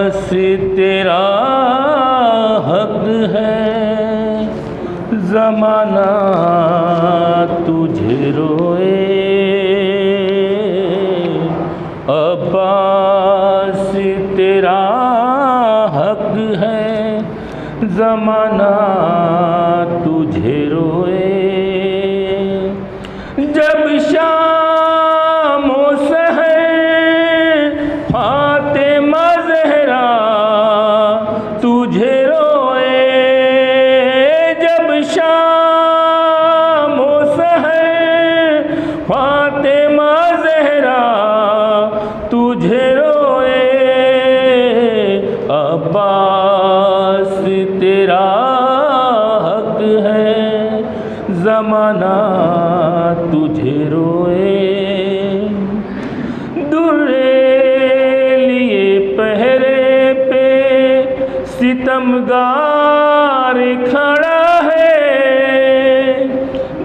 तेरा हक है, ज़माना तुझे रोए। अब्बास तेरा हक है, ज़माना तुझे रोए। जब शामो सहर फातिमा ज़हरा तुझे रोए। जब शामो सहर फातिमा ज़हरा तुझे रोए। अब्बास तेरा हक है, ज़माना तुझे रोए। दुर्रे लिए पहरे पे सितमगार खड़ा है।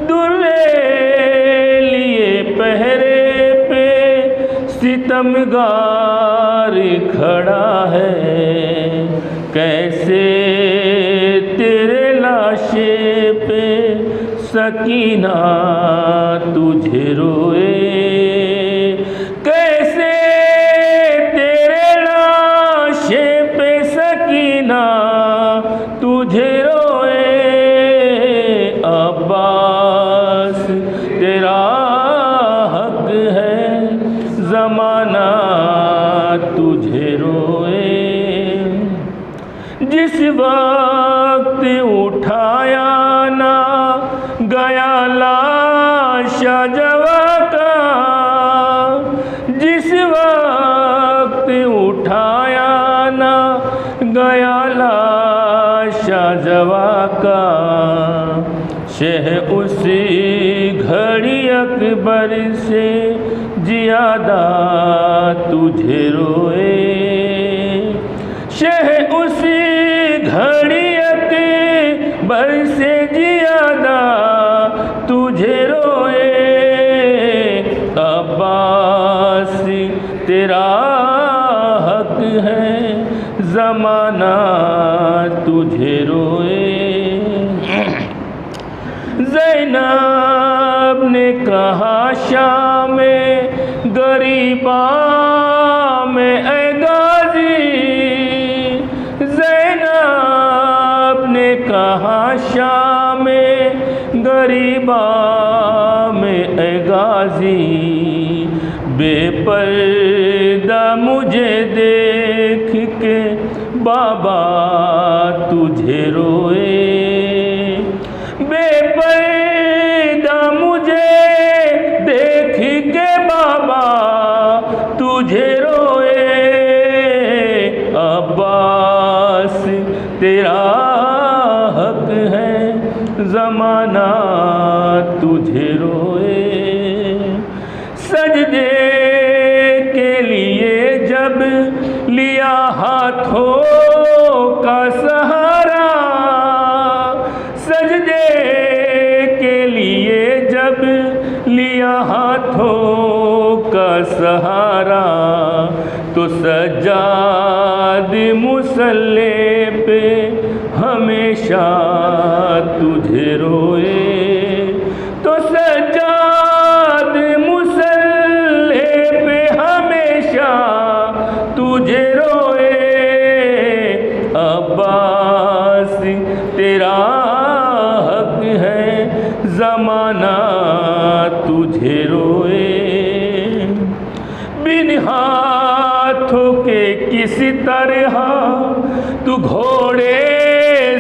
दुर्रे लिए पहरे पे सितमगार खड़ा है। कैसे तेरे लाशे पे सकीना तुझे रोए। कैसे तेरे लाशे पे सकीना तुझे रोए। अब्बास तेरा हक है, ज़माना तुझे रोए। जिस वक्त उठाया ना गया लाशा जवा का, जिस वक्त उठाया ना गया लाशा जवा का, शह उसी घड़ी अकबर से ज़्यादा तुझे रोए। शह उसी घड़ी अकबर से ज़्यादा तुझे रोए। अब्बास तेरा हक है, ज़माना तुझे रोए। ज़ैनब ने कहा शाम में गरीबा में ऐ गाज़ी। ज़ैनब ने कहा शाम में गरीबा में ऐ गाज़ी। बेपर्दा मुझे देख के बाबा तुझे रोए। बेपर्दा मुझे देख के बाबा तुझे रोए। अब्बास तेरा हक है, ज़माना तुझे रोए। सजदे के लिए जब लिया हाथों का सहारा, सजदे के लिए जब लिया हाथों का सहारा, तो सज्जाद मुसल्ले पे हमेशा तुझे रोए। तो सज्जाद मुसल्ले पे हमेशा तुझे रोए। अब्बास तेरा हक है, ज़माना तुझे रोए। बिन हाथों के किसी तरह तू घोड़े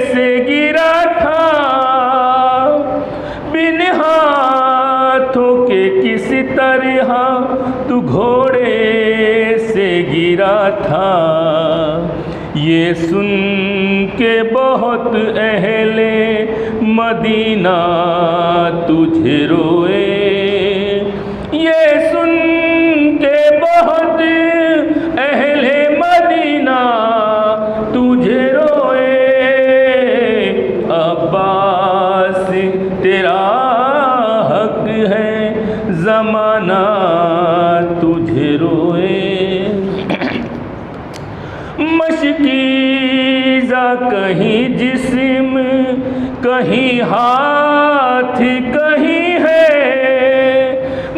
से गिरा था। बिन हाथों के किसी तरह तू घोड़े से गिरा था। ये सुन के बहुत अहले मदीना तुझे रोए। ये सुन के बहुत अहले मदीना तुझे रोए। अब्बास तेरा हक है, ज़माना तुझे रोए। मशकीज़ा कहीं जिस्म कहीं हाथ कहीं है,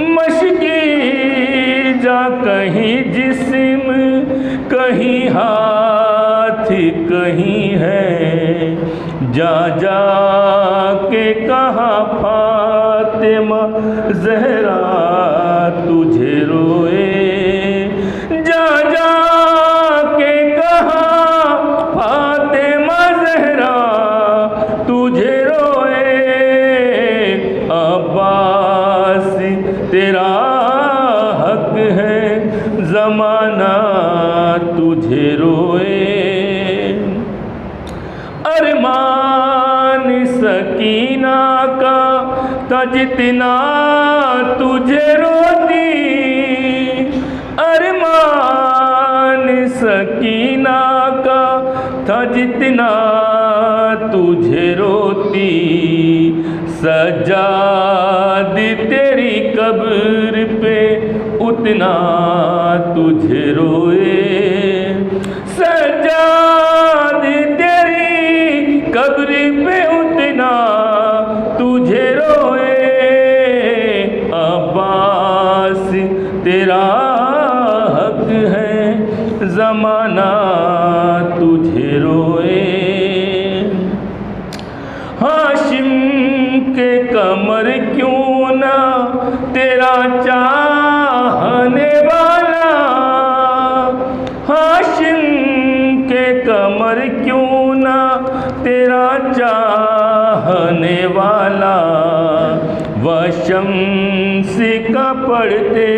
मशकीज़ा कहीं जिस्म कहीं हाथ कहीं है। जा जा के कहा फातिमा ज़हरा तुझे रोए, जा जा के कहा फातिमा ज़हरा तुझे रोए। अब्बास तेरा हक है ज़माना तुझे रोए। अरमान सकीना का था जितना तुझे रोती, अरमान सकीना का था जितना तुझे रोती। सजाद तेरी कब्र पे उतना तुझे रोए, सजाद तेरी कब्र पे उतना तुझे रोए। अब्बास तेरा हक है ज़माना तुझे रोए। हाशिम के कमर क्यों ना तेरा चाहने वाला, हाशिम के कमर क्यों ना तेरा चाहने वाला। वह शम्स का पढ़ते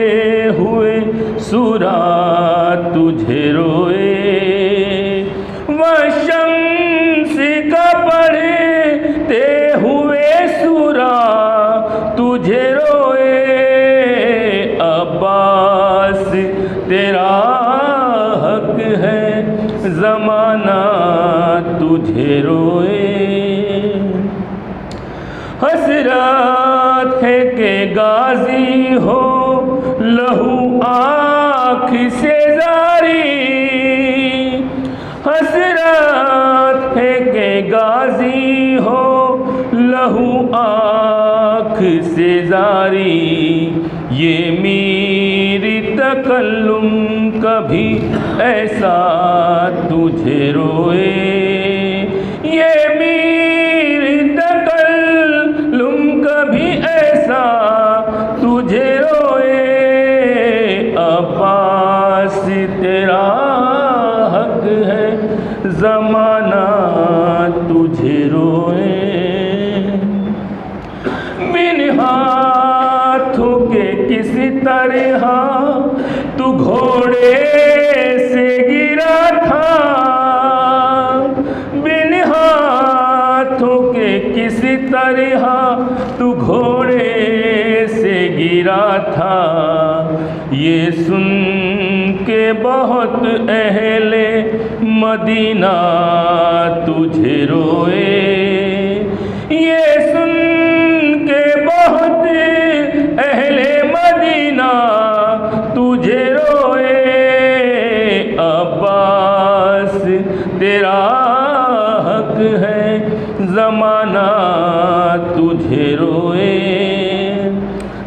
हुए सूरा तुझे रोए, वह शम्स का पढ़ते हुए सूरा तुझे रोए। अब्बास तेरा हक है ज़माना तुझे रोए। हसरत है के गाजी हो लहू आँख से जारी, हसरत है के गाजी हो लहू आँख से जारी। ये मेरी तकल्लुम कभी ऐसा तुझे रोए, ये मेरी तकल्लुम कभी ऐसा तुझे रोए। अब्बास तेरा हक है ज़माना तुझे रोए। बिन हाथों के किसी तरह तू घोड़े से गिरा था, बिन हाथों के किसी तरह तू घोड़े से गिरा था। ये सुन के बहुत अहले मदीना तुझे रोए, ये सुन के बहुत अहले मदीना तुझे रोए। अब्बास तेरा हक है ज़माना तुझे रोए।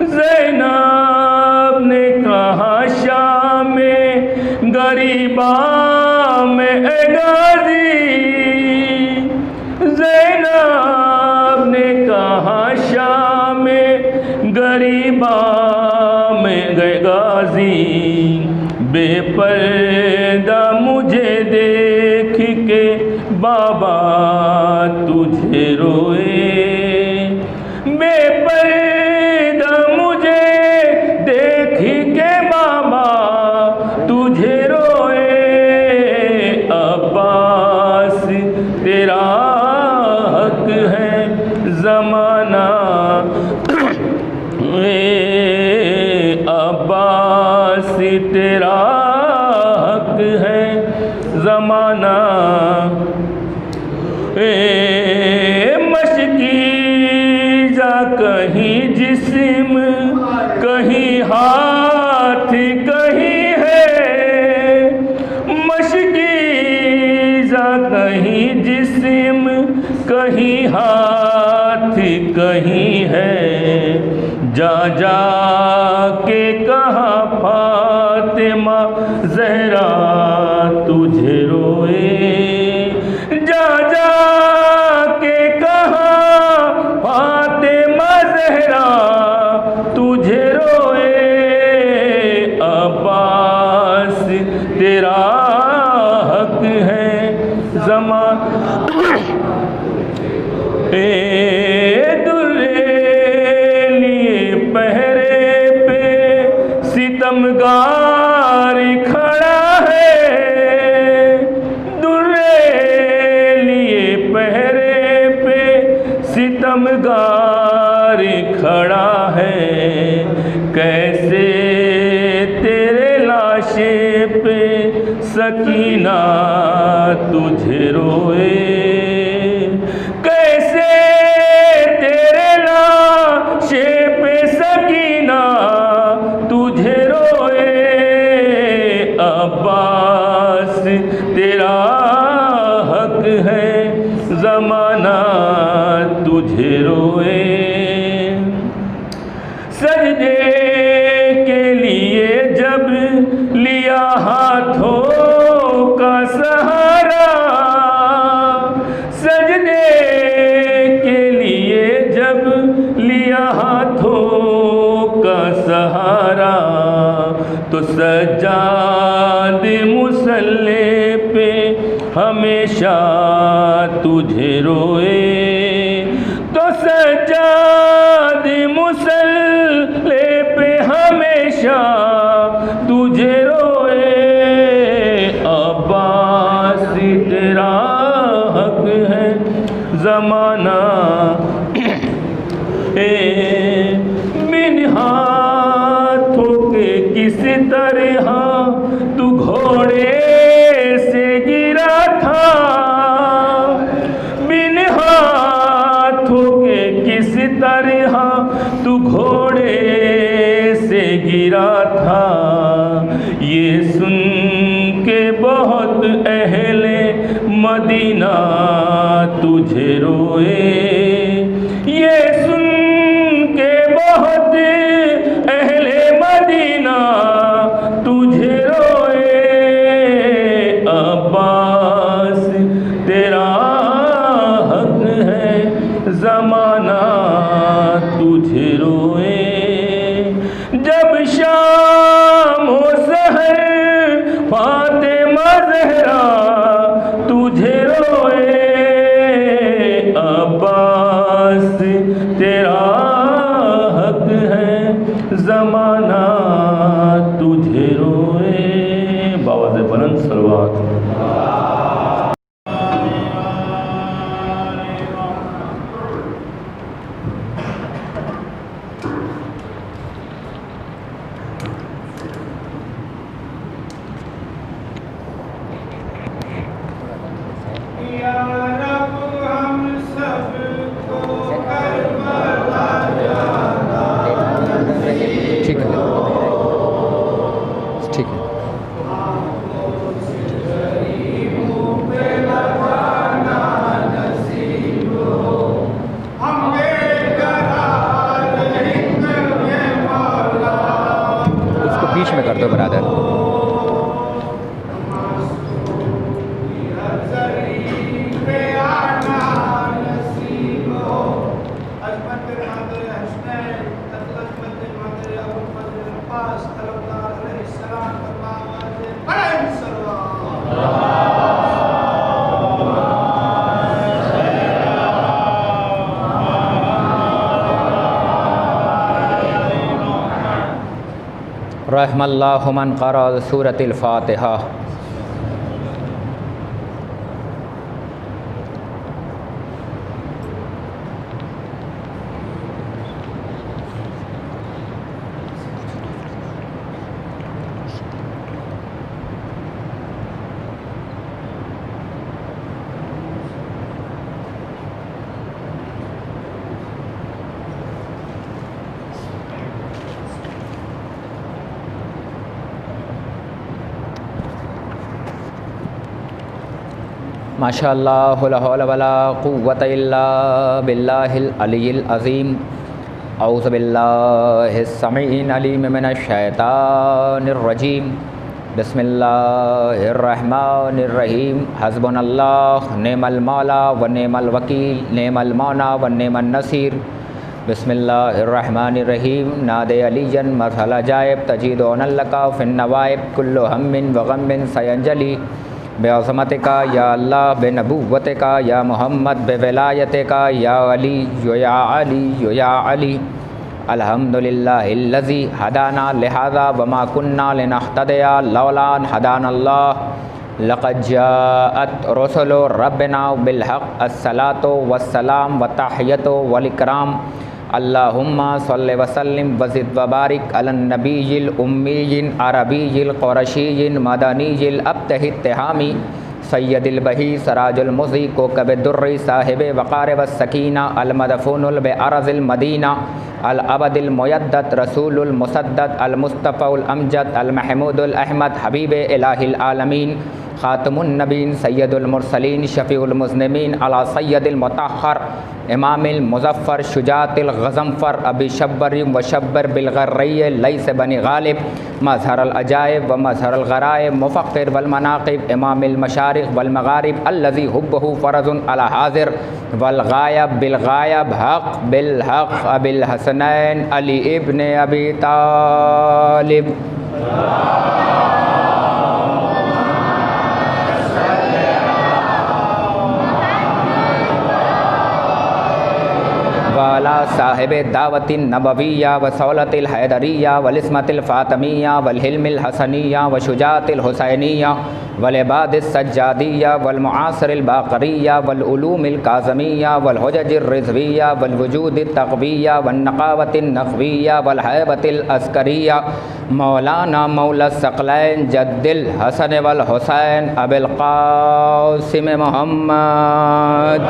ज़ैनब ने कहा शाम में गरीबा में ए गाज़ी, ज़ैनब ने कहा शाम में गरीबा में गाज़ी। बेपर्दा मुझे देख के बाबा तुझे रोए, बेपर्दा मुझे देख के बाबा तुझे रोए। अब्बास तेरा हक है ज़माना, अब्बास तेरा हक है ज़माना। मशकीज़ा कहीं जिस्म कहीं हाथ कहीं है, मशकीज़ा कहीं जिस्म कहीं हाथ कहीं है, जा जा के कहा फातिमा ज़हरा तुझे रोए, जा जा के कहा फातिमा ज़हरा तुझे रोए, अब्बास तेरा हक है सितमगार खड़ा है, दुर्रे लिए पहरे पे सितमगार खड़ा है, कैसे तेरे लाशे पे सकीना तुझे रोए, कैसे तेरे लाशे पे सकीना तुझे रोए, अब्बास तेरा हक है ज़माना तुझे रोए, सजदे के लिए जब लिया हाथों का सहारा, सजदे के लिए जब लिया हाथों का सहारा, तो सज्जाद मुसल्ले पे हमेशा तुझे रोए, तो सज्जाद मुसल्ले पे हमेशा तुझे रोए, अब्बास तेरा हक है ज़माना बिन हाथों के किस तरह तू घोड़े से गिरा था, बिन हाथों के किस तरह तू घोड़े से गिरा था, ये सुन के बहुत अहले मदीना तुझे रोए, ये सुन के बहुत अहले मदीना तुझे रोए, अब्बास तेरा हक है ज़माना तुझे रोए, जब शाम हो सहर फातिमा ज़हरा तुझे रोए, अब्बास तेरा हक है ज़माना तुझे रोए, बावाज़ बुलंद सलवात। ठीक है, ठीक है। उसको बीच में कर दो ब्रदर। रहमल्लाहु मन क़रा सूरतिल फ़ातिहा। माशाअल्लाह ला हौला वला कुव्वता इल्ला बिल्लाहिल अलिय्यिल अज़ीम। औज़ु बिल्लाहिस समीइल अलीम मिनश शैतानिर रजीम। बिस्मिल्लाहिर रहमानिर रहीम। हस्बुनल्लाह निअमल मौला व निअमल वकील, निअमल मौला व निअमन नसीर। बिस्मिल्लाहिर रहमानिर रहीम। नादे अलियन मरहल अजायब तजीदु अनल्लका फिन नवाइब कुल्लु हम्मिन व गम्मिन सयंजली बेअज़मतिका या अल्लाह बेनबुव्वतिका या मोहम्मद बेवलायतिका या अली या अली या अली। अल्हम्दुलिल्लाहिल्लज़ी हदाना लिहाज़ा वमा कुन्ना लिनहतदिया लौला अन हदानल्लाह लक़द जाअत रुसुलु रब्बिना बिलहक़ अस्सलातु वस्सलाम व तहियतु वल इकराम। अल्लाहुम्मा सल्लि व सल्लिम व ज़िद व बारिक अलन नबिय्यिल उम्मिय्यिन अरबिय्यिल क़ुरशिय्यिन मदनिय्यिल अब्तहि तिहामी सय्यदिल बही सराजुल मुज़ी कोकब दुर्री साहिब वक़ार व सकीना अल मदफ़ूनुल बिअरज़िल मदीना अल अबदिल मुयद्दत रसूलुल मुसद्दद अल मुस्तफ़ाउल अमजद अल महमूदुल अहमद हबीब इलाहिल आलमीन ख़ातमुन नबीन सय्यदुल मुरसलीन शफ़ीउल मुज़निमीन अला सय्यदिल मुतहहर इमामिल मुज़फ़्फ़र शुजातिल गज़मफ़र अबी शब्बर व शब्बर बिल गर्रय्य लैस बनी गालिब मज़हरल अजाइब व मज़हरल गराइब मुफ़क्किर वल मनाक़िब इमामिल मशारिक़ वल मग़ारिब अल्लज़ी हुब्बुहु फ़रज़ुन अला हाज़िर वल गायब बिल गायब हक़ बिल हक़ अबिल हसनैन अली इब्न अबी तालिब। वाला साहिब दावतिन नबविया व सौलतिल हैदरिया वलिस्मतिल फ़ातिमिया वल हिल्मिल हसनिया व शुजातिल हुसैनिया वल इबादिस सज्जादिया वल मुआसरिल बाक़रिया वल उलूमिल काज़मिया वल हुजजिर रिज़विया वल वजूदित तक़विया वन नक़ावतिन नक़विया वल हैबतिल अस्करिया मौलाना मौला सकलैन जद्दिल हसन वल हुसैन अबिल क़ासिम मोहम्मद।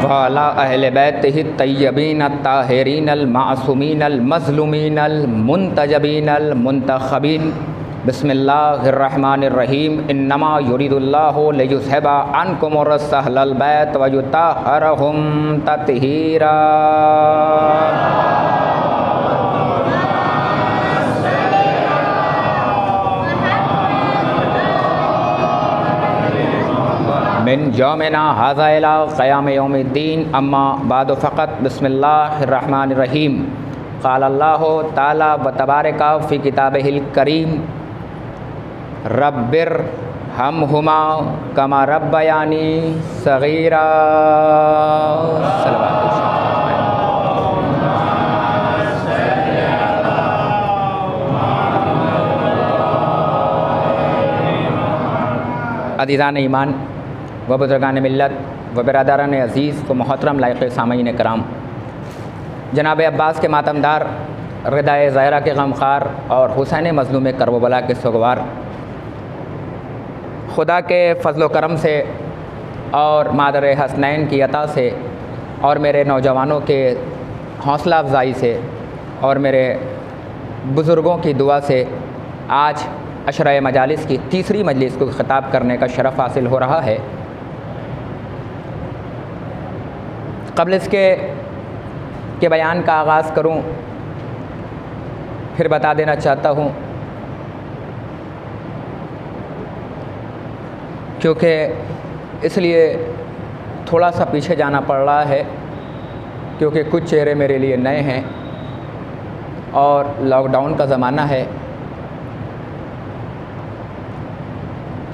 वाला अहले बैतिही तय्यबीन ताहिरीन अल मासूमीन अल मज़लूमीन अल मुंतजबीन अल मुंतखबीन। बिस्मिल्लाहिर रहमानिर रहीम। इन्नमा युरिदुल्लाहु लियुज़हिबा अन्कुमुर्रिज्स अहलल बैत व युतahhiraहुम तत्हीरा। मिन यौमिना हाज़ा इला क़याम यौमिद्दीन अम्मा बाद फ़क़त। बिस्मिल्लाहिर रहमानिर रहीम। क़ाल अल्लाहु ताला व तबारका फ़ी किताबिहिल करीम रब्बिरहमहुमा कमा रब्बयानी सग़ीरा। अज़ीज़ान ईमान व बुज़ुर्गान मिल्लत व बिरादरान अज़ीज़ व मोहतरम लायक़ सामीन कराम, जनाब अब्बास के मातमदार, रिदाए ज़हरा के गमख़ार और हुसैन मज़लूम करबला के सुगवार, खुदा के फ़ज़ल व करम से और मादर हसनैन की अता से और मेरे नौजवानों के हौसला अफ़ज़ाई से और मेरे बुज़ुर्गों की दुआ से आज अशरा मजालिस की तीसरी मजलिस को ख़िताब करने का शरफ़ हासिल हो रहा है। क़ब्ल इसके के बयान का आगाज़ करूं, फिर बता देना चाहता हूं क्योंकि इसलिए थोड़ा सा पीछे जाना पड़ रहा है क्योंकि कुछ चेहरे मेरे लिए नए हैं और लॉकडाउन का ज़माना है।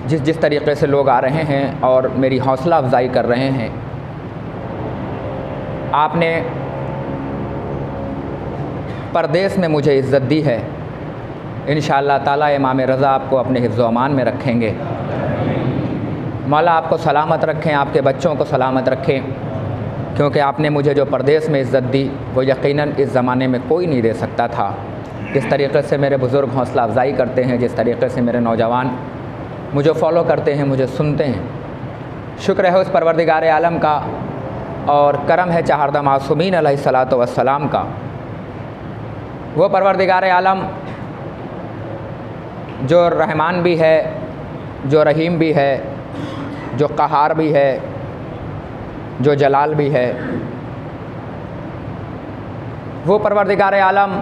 जिस तरीक़े से लोग आ रहे हैं और मेरी हौसला अफ़ज़ाई कर रहे हैं, आपने परदेस में मुझे इज़्ज़त दी है। इंशाअल्लाह ताला इमाम रज़ा आपको अपने हिफ़्ज़-ओ अमान में रखेंगे। मौला आपको सलामत रखें, आपके बच्चों को सलामत रखें, क्योंकि आपने मुझे जो परदेस में इज़्ज़त दी वो यकीनन इस ज़माने में कोई नहीं दे सकता था। जिस तरीक़े से मेरे बुज़ुर्ग हौसला अफ़ज़ाई करते हैं, जिस तरीक़े से मेरे नौजवान मुझे फ़ॉलो करते हैं, मुझे सुनते हैं, शुक्र है उस परवरदिगार आलम का और करम है चहारदा मासूमीन अलैहिस्सलातु वस्सलाम का वो परवरदिगार आलम जो रहमान भी है, जो रहीम भी है, जो क़हार भी है, जो जलाल भी है, वो परवरदिगार आलम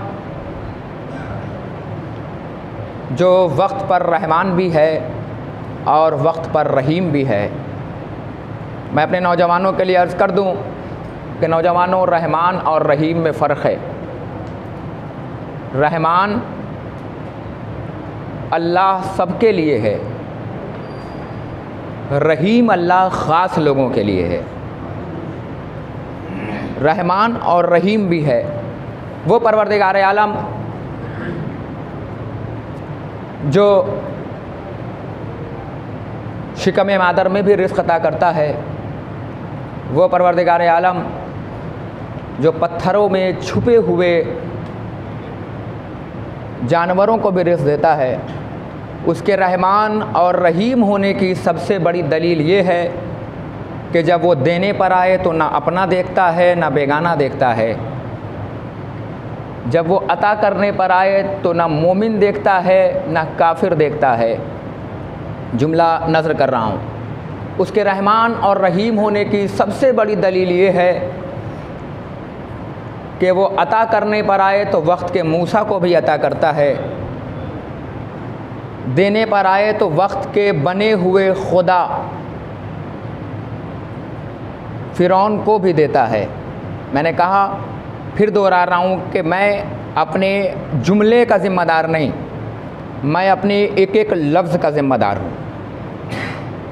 जो वक्त पर रहमान भी है और वक्त पर रहीम भी है। मैं अपने नौजवानों के लिए अर्ज़ कर दूं कि नौजवानों, रहमान और रहीम में फ़र्क है। रहमान अल्लाह सबके लिए है, रहीम अल्लाह ख़ास लोगों के लिए है। रहमान और रहीम भी है वो परवरदिगार आलम जो शिकम मादर में भी रिज़्क़ अता करता है, वो परवरदिगार आलम जो पत्थरों में छुपे हुए जानवरों को भी रिज़्क़ देता है। उसके रहमान और रहीम होने की सबसे बड़ी दलील ये है कि जब वो देने पर आए तो ना अपना देखता है ना बेगाना देखता है। जब वो अता करने पर आए तो ना मोमिन देखता है ना काफिर देखता है। जुमला नज़र कर रहा हूँ। उसके रहमान और रहीम होने की सबसे बड़ी दलील ये है कि वो अता करने पर आए तो वक्त के मूसा को भी अता करता है, देने पर आए तो वक्त के बने हुए खुदा फ़िरौन को भी देता है। मैंने कहा, फिर दोहरा रहा हूँ कि मैं अपने जुमले का ज़िम्मेदार नहीं, मैं अपने एक एक लफ्ज़ का ज़िम्मेदार हूँ।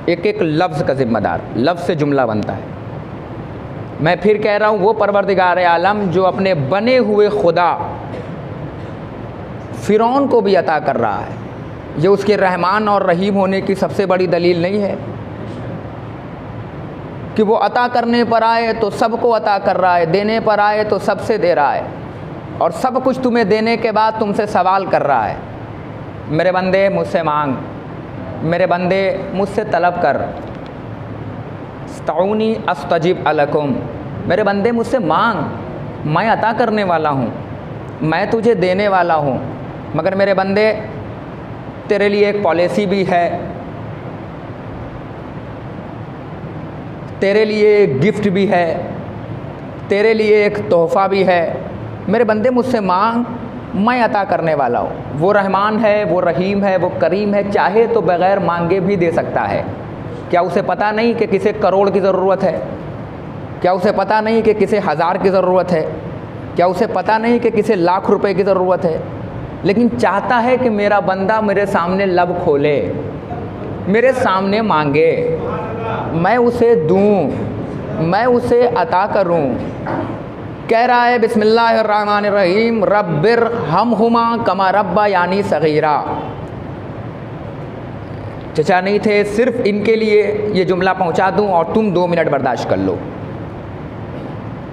एक एक लफ्ज़ का ज़िम्मेदार, लफ्ज़ से जुमला बनता है। मैं फिर कह रहा हूँ, वो परवरदिगार आलम जो अपने बने हुए खुदा फ़िरौन को भी अता कर रहा है, ये उसके रहमान और रहीम होने की सबसे बड़ी दलील नहीं है कि वो अता करने पर आए तो सबको अता कर रहा है, देने पर आए तो सबसे दे रहा है, और सब कुछ तुम्हें देने के बाद तुमसे सवाल कर रहा है, मेरे बंदे मुझसे मांग, मेरे बंदे मुझसे तलब कर। स्तऊनी अस्तजिब अलकुम, मेरे बंदे मुझसे मांग, मैं अता करने वाला हूँ, मैं तुझे देने वाला हूँ। मगर मेरे बंदे, तेरे लिए एक पॉलिसी भी है, तेरे लिए एक गिफ्ट भी है, तेरे लिए एक तोहफ़ा भी है। मेरे बंदे मुझसे मांग, मैं अता करने वाला हूँ। वो रहमान है, वो रहीम है, वो करीम है, चाहे तो बग़ैर मांगे भी दे सकता है। क्या उसे पता नहीं कि किसे करोड़ की ज़रूरत है? क्या उसे पता नहीं कि किसे हज़ार की ज़रूरत है? क्या उसे पता नहीं कि किसे लाख रुपए की ज़रूरत है? लेकिन चाहता है कि मेरा बंदा मेरे सामने लब खोले, मेरे सामने मांगे, मैं उसे दूँ, मैं उसे अता करूँ। कह रहा है बिस्मिल्लाहिर्रहमानिर्रहीम, रब्बिर हमहुमा कमा रब्बा यानी सगीरा। चचा नहीं थे, सिर्फ इनके लिए ये जुमला पहुंचा दूं और तुम 2 मिनट बर्दाश्त कर लो।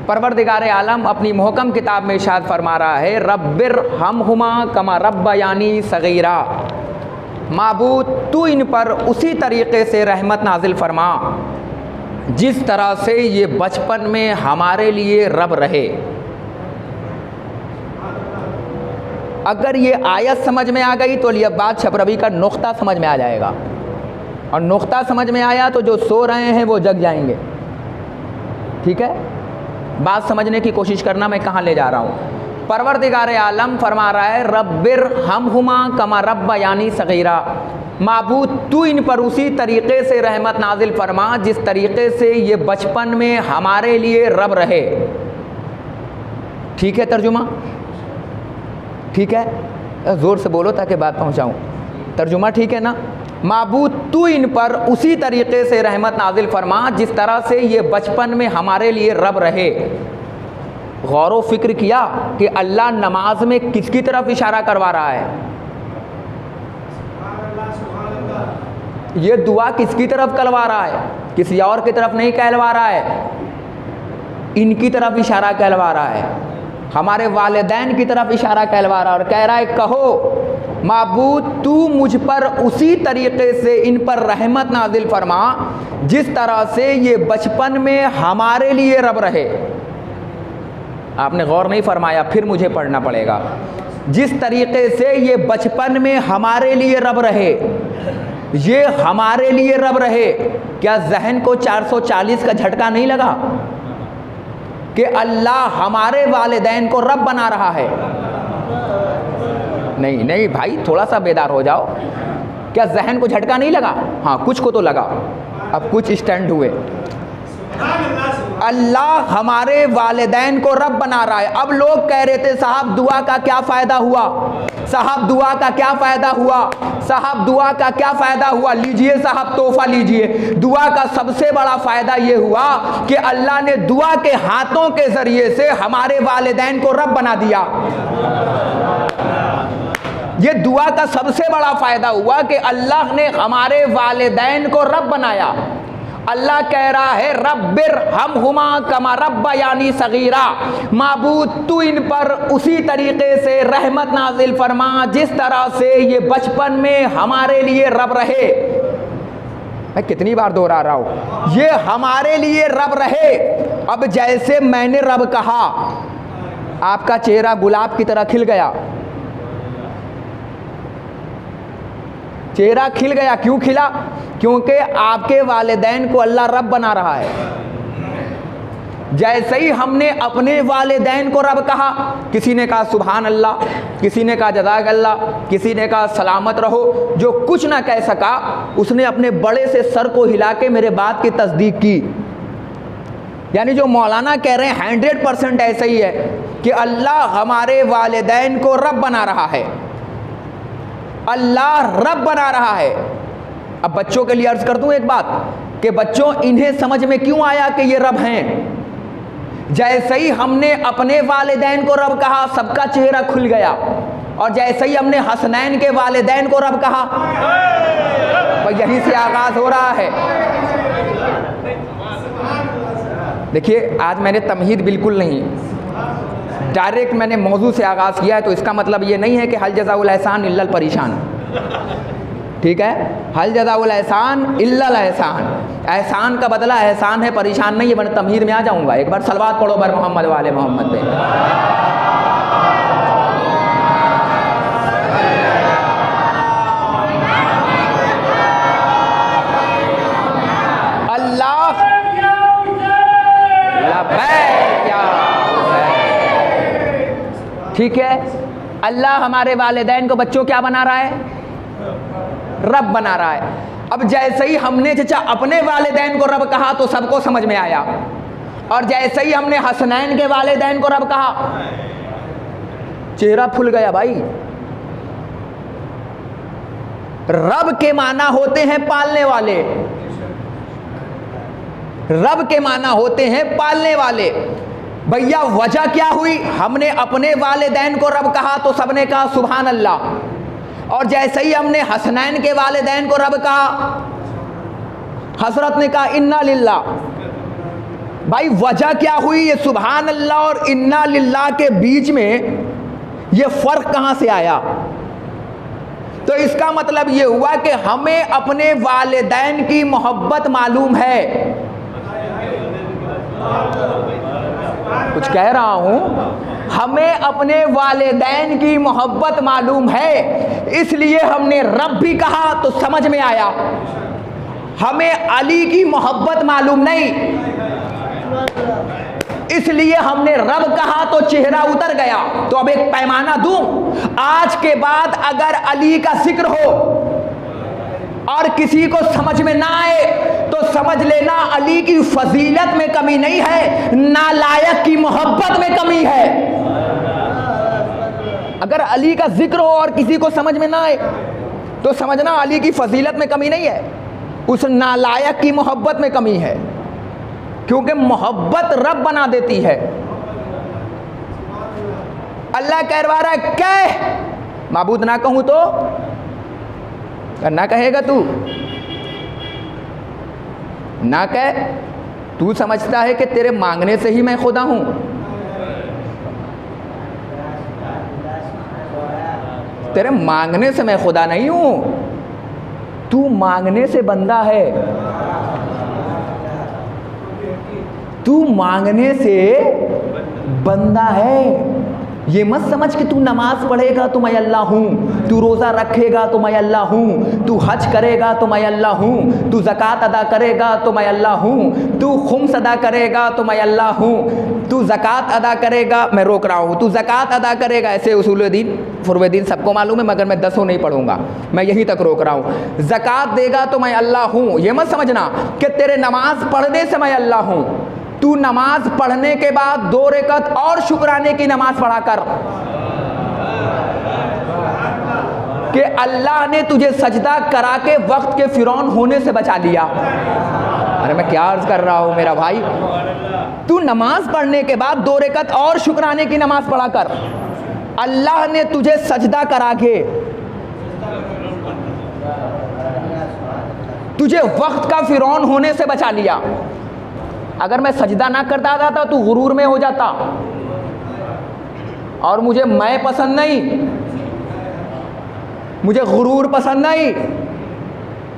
परवरदिगार आलम अपनी मुहकम किताब में इरशाद फरमा रहा है, रब्बिर हमहुमा कमा रब्बा यानी सगीरा। माबूद तू इन पर उसी तरीक़े से रहमत नाजिल फरमा जिस तरह से ये बचपन में हमारे लिए रब रहे। अगर ये आयत समझ में आ गई तो लियबात छपरवी का नुक्ता समझ में आ जाएगा, और नुक्ता समझ में आया तो जो सो रहे हैं वो जग जाएंगे। ठीक है, बात समझने की कोशिश करना, मैं कहाँ ले जा रहा हूँ। परवरदिगार आलम फरमा रहा है, रब्बिर हमहुमा कमा रब्बा यानी सगीरा। माबूद तू इन पर उसी तरीक़े से रहमत नाजिल फरमा जिस तरीक़े से ये बचपन में हमारे लिए रब रहे। ठीक है तर्जुमा? ठीक है, ज़ोर से बोलो ताकि बात पहुँचाऊँ। तर्जुमा ठीक है ना? माबूद तू इन पर उसी तरीक़े से रहमत नाजिल फरमा जिस तरह से ये बचपन में हमारे लिए रब रहे। गौर व फिक्र किया कि अल्लाह नमाज में किसकी तरफ इशारा करवा रहा है? ये दुआ किसकी तरफ कहलवा रहा है? किसी और की तरफ नहीं कहलवा रहा है, इनकी तरफ इशारा कहलवा रहा है, हमारे वालिदैन की तरफ इशारा कहलवा रहा है। और कह रहा है, कहो माबूद तू मुझ पर उसी तरीक़े से इन पर रहमत नाजिल फरमा जिस तरह से ये बचपन में हमारे लिए रब रहे। आपने गौर नहीं फरमाया, फिर मुझे पढ़ना पड़ेगा। जिस तरीके से ये बचपन में हमारे लिए रब रहे, ये हमारे लिए रब रहे, क्या जहन को 440 का झटका नहीं लगा कि अल्लाह हमारे वालिदैन को रब बना रहा है? नहीं नहीं भाई, थोड़ा सा बेदार हो जाओ। क्या जहन को झटका नहीं लगा? हाँ, कुछ को तो लगा, अब कुछ स्टैंड हुए। अल्लाह हमारे वालिदैन को रब बना रहा है। अब लोग कह रहे थे साहब दुआ का क्या फ़ायदा हुआ, साहब दुआ का क्या फ़ायदा हुआ, साहब दुआ का क्या फ़ायदा हुआ। लीजिए साहब, तोहफा लीजिए। दुआ का सबसे बड़ा फ़ायदा ये हुआ कि अल्लाह ने दुआ के हाथों के ज़रिए से हमारे वालिदैन को रब बना दिया। ये दुआ का सबसे बड़ा फ़ायदा हुआ कि अल्लाह ने हमारे वालिदैन को रब बनाया। अल्लाह कह रहा है रब्बिर हम हुमा कमा रब्बा यानी सगीरा, माबूद तू इन पर उसी तरीके से रहमत नाजिल फरमा जिस तरह से ये बचपन में हमारे लिए रब रहे। मैं कितनी बार दोहरा रहा हूँ, ये हमारे लिए रब रहे। अब जैसे मैंने रब कहा, आपका चेहरा गुलाब की तरह खिल गया, चेहरा खिल गया। क्यों खिला? क्योंकि आपके वालिदैन को अल्लाह रब बना रहा है। जैसे ही हमने अपने वालिदैन को रब कहा, किसी ने कहा सुभान अल्लाह, किसी ने कहा जज़ाक अल्लाह, किसी ने कहा सलामत रहो। जो कुछ ना कह सका उसने अपने बड़े से सर को हिला के मेरे बात की तस्दीक की। यानी जो मौलाना कह रहे हैं 100% ऐसा ही है कि अल्लाह हमारे वालिदैन को रब बना रहा है, अल्लाह रब बना रहा है। अब बच्चों के लिए अर्ज कर दूं एक बात कि बच्चों, इन्हें समझ में क्यों आया कि ये रब हैं? जैसे ही हमने अपने वालिदैन को रब कहा, सबका चेहरा खुल गया। और जैसे ही हमने हसनैन के वालिदैन को रब कहा, तो यहीं से आगाज हो रहा है। देखिए, आज मैंने तमहीद बिल्कुल नहीं, डायरेक्ट मैंने मौजू से आगाज़ किया है। तो इसका मतलब ये नहीं है कि हल जज़ाउल एहसान इल्लल परेशान, ठीक है? हल जज़ाउल एहसान इल्लल एहसान, एहसान का बदला एहसान है, परेशान नहीं है। मैं तमहीद में आ जाऊँगा। एक बार सलवात पढ़ो बर मोहम्मद वाले मोहम्मद पे। अल्लाह ठीक है। अल्लाह हमारे वालिदैन को बच्चों क्या बना रहा है? रब बना रहा है। अब जैसे ही हमने चचा अपने वालिदैन को रब कहा तो सबको समझ में आया, और जैसे ही हमने हसनैन के वालिदैन को रब कहा, चेहरा फुल गया। भाई, रब के माना होते हैं पालने वाले, रब के माना होते हैं पालने वाले। भैया वजह क्या हुई? हमने अपने वालिदैन को रब कहा तो सबने कहा सुभान अल्लाह, और जैसे ही हमने हसनैन के वालिदैन को रब कहा, हजरत ने कहा इन्ना लिल्लाह। भाई वजह क्या हुई? ये सुभान अल्लाह और इन्ना लिल्लाह के बीच में ये फर्क कहां से आया? तो इसका मतलब ये हुआ कि हमें अपने वालिदैन की मोहब्बत मालूम है। कुछ कह रहा हूं, हमें अपने वालिदैन की मोहब्बत मालूम है, इसलिए हमने रब भी कहा तो समझ में आया। हमें अली की मोहब्बत मालूम नहीं, इसलिए हमने रब कहा तो चेहरा उतर गया। तो अब एक पैमाना दूं, आज के बाद अगर अली का जिक्र हो और किसी को समझ में ना आए तो समझ लेना अली की फजीलत में कमी नहीं है, नालायक की मोहब्बत में कमी है। अगर अली का जिक्र हो और किसी को समझ में ना आए तो समझना अली की फजीलत में कमी नहीं है, उस नालायक की मोहब्बत में कमी है। क्योंकि मोहब्बत रब बना देती है। अल्लाह कहवा रहा है कह, माबूद ना कहूं तो ना कहेगा तू, ना कह। तू समझता है कि तेरे मांगने से ही मैं खुदा हूं। तेरे मांगने से मैं खुदा नहीं हूं, तू मांगने से बंदा है। तू मांगने से बंदा है। ये मत समझ कि तू नमाज पढ़ेगा तो मैं अल्लाह हूँ, तू रोज़ा रखेगा तो मैं अल्लाह हूँ, तू हज करेगा तो मैं अल्लाह हूँ, तू ज़कात अदा करेगा तो मैं अल्लाह हूँ, तू खुम्स अदा करेगा तो मैं अल्लाह हूँ, तू ज़कात अदा करेगा, मैं रोक रहा हूँ, तू ज़कात अदा करेगा। ऐसे उसूल-ए-दीन फुरवे-दीन सबको मालूम है, मगर मैं 10 नहीं पढ़ूंगा, मैं यहीं तक रोक रहा हूँ। ज़कात देगा तो मैं अल्लाह हूँ, ये मत समझना कि तेरे नमाज पढ़ने से मैं अल्लाह हूँ। तू नमाज पढ़ने के बाद 2 रकअत और शुक्राने की नमाज पढ़ा कर कि अल्लाह ने तुझे सजदा करा के वक्त के फिरौन होने से बचा लिया। अरे मैं क्या अर्ज कर रहा हूँ मेरा भाई, तू नमाज पढ़ने के बाद 2 रकअत और शुक्राने की नमाज पढ़ा कर, अल्लाह ने तुझे सजदा करा के तुझे वक्त का फिरौन होने से बचा लिया। अगर मैं सजदा ना करता था तो गुरूर में हो जाता, और मुझे मैं पसंद नहीं, मुझे गुरूर पसंद नहीं,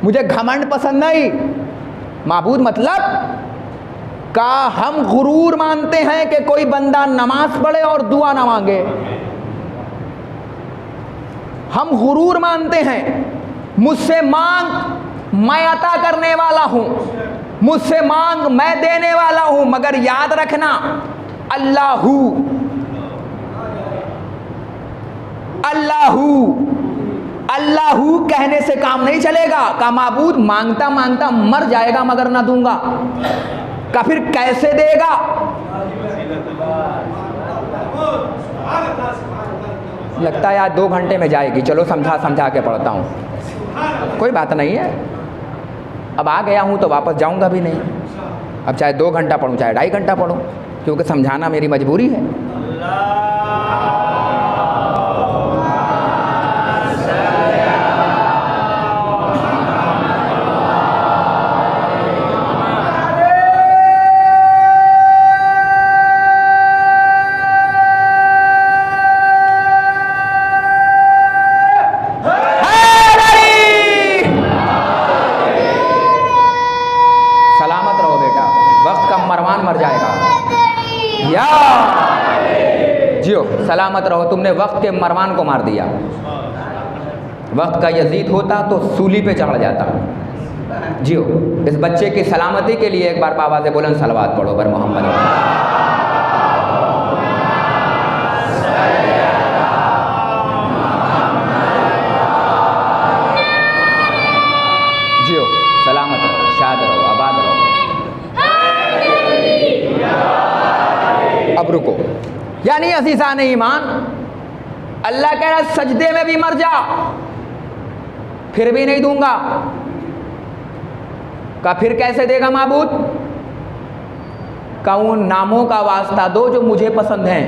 मुझे घमंड पसंद नहीं। माबूद मतलब का हम गुरूर मानते हैं कि कोई बंदा नमाज पढ़े और दुआ ना मांगे। हम गुरूर मानते हैं मुझसे मांग मैं अता करने वाला हूं, मुझसे मांग मैं देने वाला हूं। मगर याद रखना अल्लाहू अल्लाहू अल्लाहू कहने से काम नहीं चलेगा। का माबूद मांगता मांगता मर जाएगा मगर ना दूंगा, का फिर कैसे देगा? लगता है आज 2 घंटे में जाएगी, चलो समझा समझा के पढ़ता हूँ, कोई बात नहीं है। अब आ गया हूँ तो वापस जाऊँगा भी नहीं। अब चाहे 2 घंटा पढ़ूँ चाहे 2.5 घंटा पढ़ूँ, क्योंकि समझाना मेरी मजबूरी है। सलामत रहो, तुमने वक्त के मरवान को मार दिया। वक्त का यजीद होता तो सूली पे चढ़ जाता। जियो, इस बच्चे की सलामती के लिए एक बार बाबा से बुलंद सलवात पढ़ो बर मोहम्मद। जियो, सलामत रहो, शाद रहो, आबाद रहो। अब रुको, यानी अज़ीज़ान ईमान, अल्लाह कह रहा है सजदे में भी मर जा फिर भी नहीं दूंगा। का फिर कैसे देगा माबूद? का उन नामों का वास्ता दो जो मुझे पसंद हैं,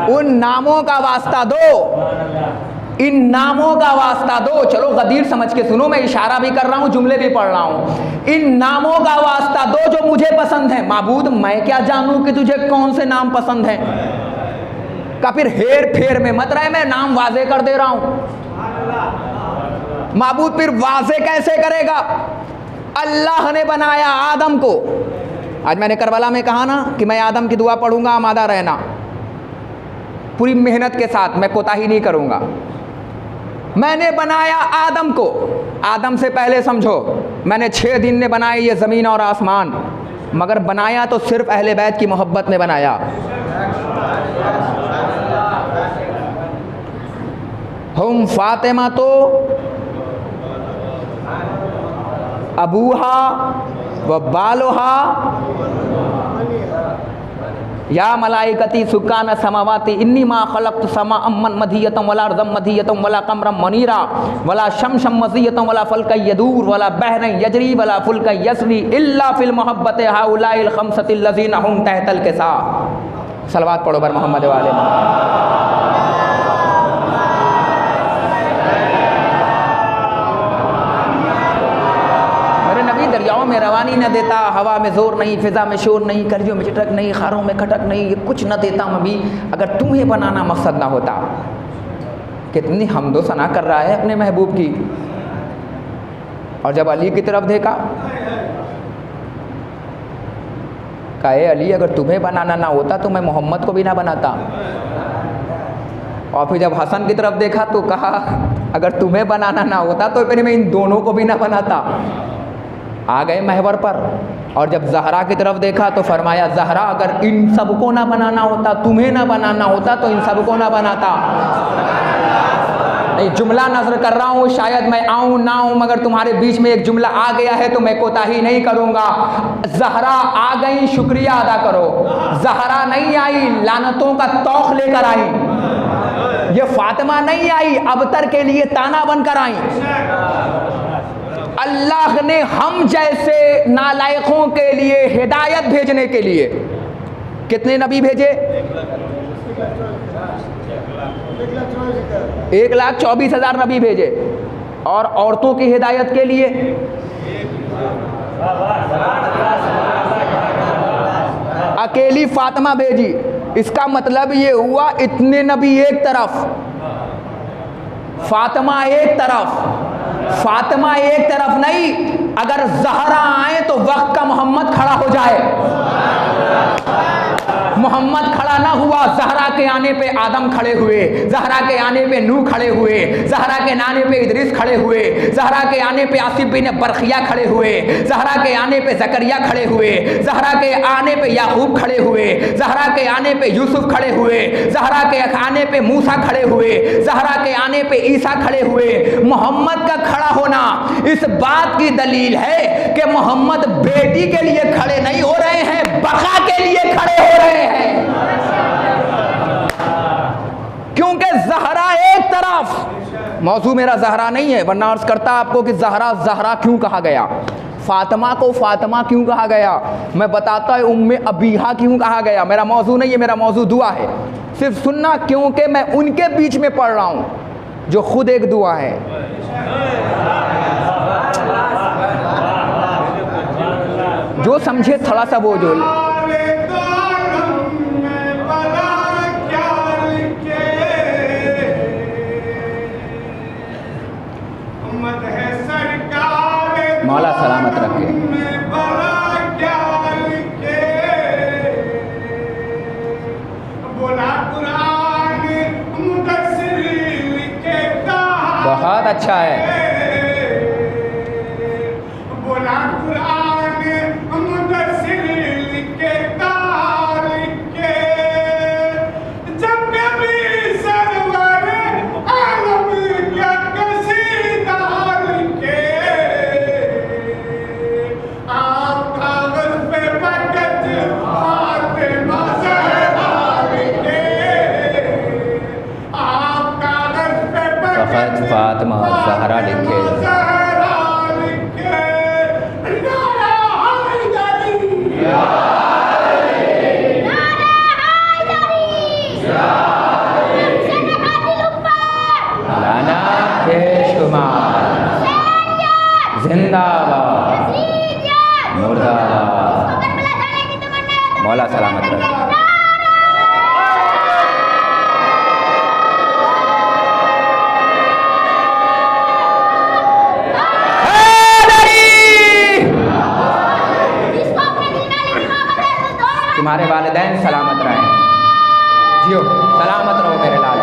उन नामों का वास्ता दो, इन नामों का वास्ता दो। चलो गदीर समझ के सुनो, मैं इशारा भी कर रहा हूँ, जुमले भी पढ़ रहा हूँ। इन नामों का वास्ता दो जो मुझे पसंद है। माबूद मैं क्या जानूं कि तुझे कौन से नाम पसंद हैं? का फिर हेर फेर में मत रहे, मैं नाम वाजे कर दे रहा हूं। माबूद फिर वाजे कैसे करेगा? अल्लाह ने बनाया आदम को। आज मैंने करबला में कहा ना कि मैं आदम की दुआ पढ़ूंगा, आमादा रहना, पूरी मेहनत के साथ, मैं कोताही नहीं करूंगा। मैंने बनाया आदम को, आदम से पहले समझो मैंने 6 दिन में बनाई ये ज़मीन और आसमान, मगर बनाया तो सिर्फ अहले बैत की मोहब्बत में बनाया। हम फातिमा तो अबूहा व बालोहा या मलाइकती सुकान समावाती इन्नी मा खलक़्तु समा अम्मन मधियतम वला अर्ज़म मधियतम वला कमरम मनीरा वला शमशम मज़ियतम वला फल्क यदूर वला बहरन यजरी वला फुल्क यसरी इल्ला फिल मोहब्बत हाउलाइल खमसतिल लज़ीना हुम तहतल किसा। सलवात पढ़ो बर मोहम्मद वाले। दरियाओं में रवानी न देता, हवा में जोर नहीं, फिजा में शोर नहीं, कलियों में चिटक नहीं, खारों में खटक नहीं, ये कुछ न देता मबी अगर तुम्हें बनाना मकसद ना होता। कितनी हमदो सना कर रहा है अपने महबूब की। और जब अली की तरफ देखा कहे अली अगर तुम्हें बनाना ना होता तो मैं मोहम्मद को भी ना बनाता। और फिर जब हसन की तरफ देखा तो कहा अगर तुम्हें बनाना ना होता तो फिर मैं इन दोनों को भी ना बनाता। आ गए महवर पर और जब ज़हरा की तरफ देखा तो फरमाया ज़हरा अगर इन सबको ना बनाना होता, तुम्हें ना बनाना होता तो इन सबको ना बनाता। नहीं, जुमला नज़र कर रहा हूँ, शायद मैं आऊँ ना आऊँ, मगर तुम्हारे बीच में एक जुमला आ गया है तो मैं कोताही नहीं करूँगा। ज़हरा आ गई, शुक्रिया अदा करो। ज़हरा नहीं आई, लानतों का तौख लेकर आई। ये फातिमा नहीं आई, अबतर के लिए ताना बनकर आई। अल्लाह ने हम जैसे नालायकों के लिए हिदायत भेजने के लिए कितने नबी भेजे? 1,24,000 नबी भेजे। और औरतों की हिदायत के लिए अकेली फातिमा भेजी। इसका मतलब ये हुआ इतने नबी एक तरफ, फातिमा एक तरफ। फातिमा एक तरफ नहीं, अगर ज़हरा आए तो वक्त का मोहम्मद खड़ा हो जाए। मोहम्मद खड़ा ना हुआ, ज़हरा के आने पे आदम खड़े हुए, ज़हरा के आने पे नूह खड़े हुए, ज़हरा के आने पे इदरीस खड़े हुए, ज़हरा के आने पे आसिफ बिन बरखिया खड़े हुए, ज़हरा के आने पे ज़करिया खड़े हुए, ज़हरा के आने पे याकूब खड़े हुए, ज़हरा के आने पे यूसुफ खड़े हुए, ज़हरा के आने पे मूसा खड़े हुए, ज़हरा के आने पे ईसा खड़े हुए। मोहम्मद का खड़ा होना इस बात की दलील है कि मोहम्मद बेटी के लिए खड़े नहीं हो रहे हैं, बका के लिए खड़े हो रहे हैं। क्योंकि ज़हरा एक तरफ, मौजू मेरा ज़हरा नहीं है, वरना अर्ज करता आपको कि ज़हरा ज़हरा क्यों कहा गया, फातिमा को फातिमा क्यों कहा गया, मैं बताता है उम्मे अबीहा क्यों कहा गया। मेरा मौजू नहीं है, मेरा मौजू दुआ है। सिर्फ सुनना, क्योंकि मैं उनके बीच में पढ़ रहा हूं जो खुद एक दुआ है। जो समझे थोड़ा सा वो जो मौला सलामत रखे। बहुत अच्छा है। फातिमा ज़हरा लिखे। लाना बेशुमार, जिंदाबाद, मुर्दाबाद। मौला सलामत रहे। तुम्हारे वालिदैन सलामत रहें, जियो सलामत रहो मेरे लाल।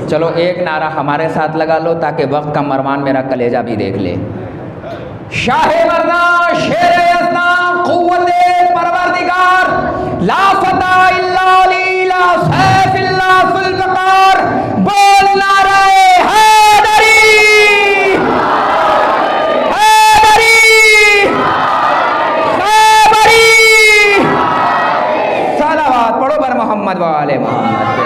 चलो एक नारा हमारे साथ लगा लो ताकि वक्त का मरमान मेरा कलेजा भी देख ले। शाहे मरना शेर यज़्ना क़ुव्वते परवरदिगार, ला फता इल्ला अली ला सैफ इल्ला ज़ुल्फ़िकार। बोल नारे मोहम्मद वाले मोहम्मद पे।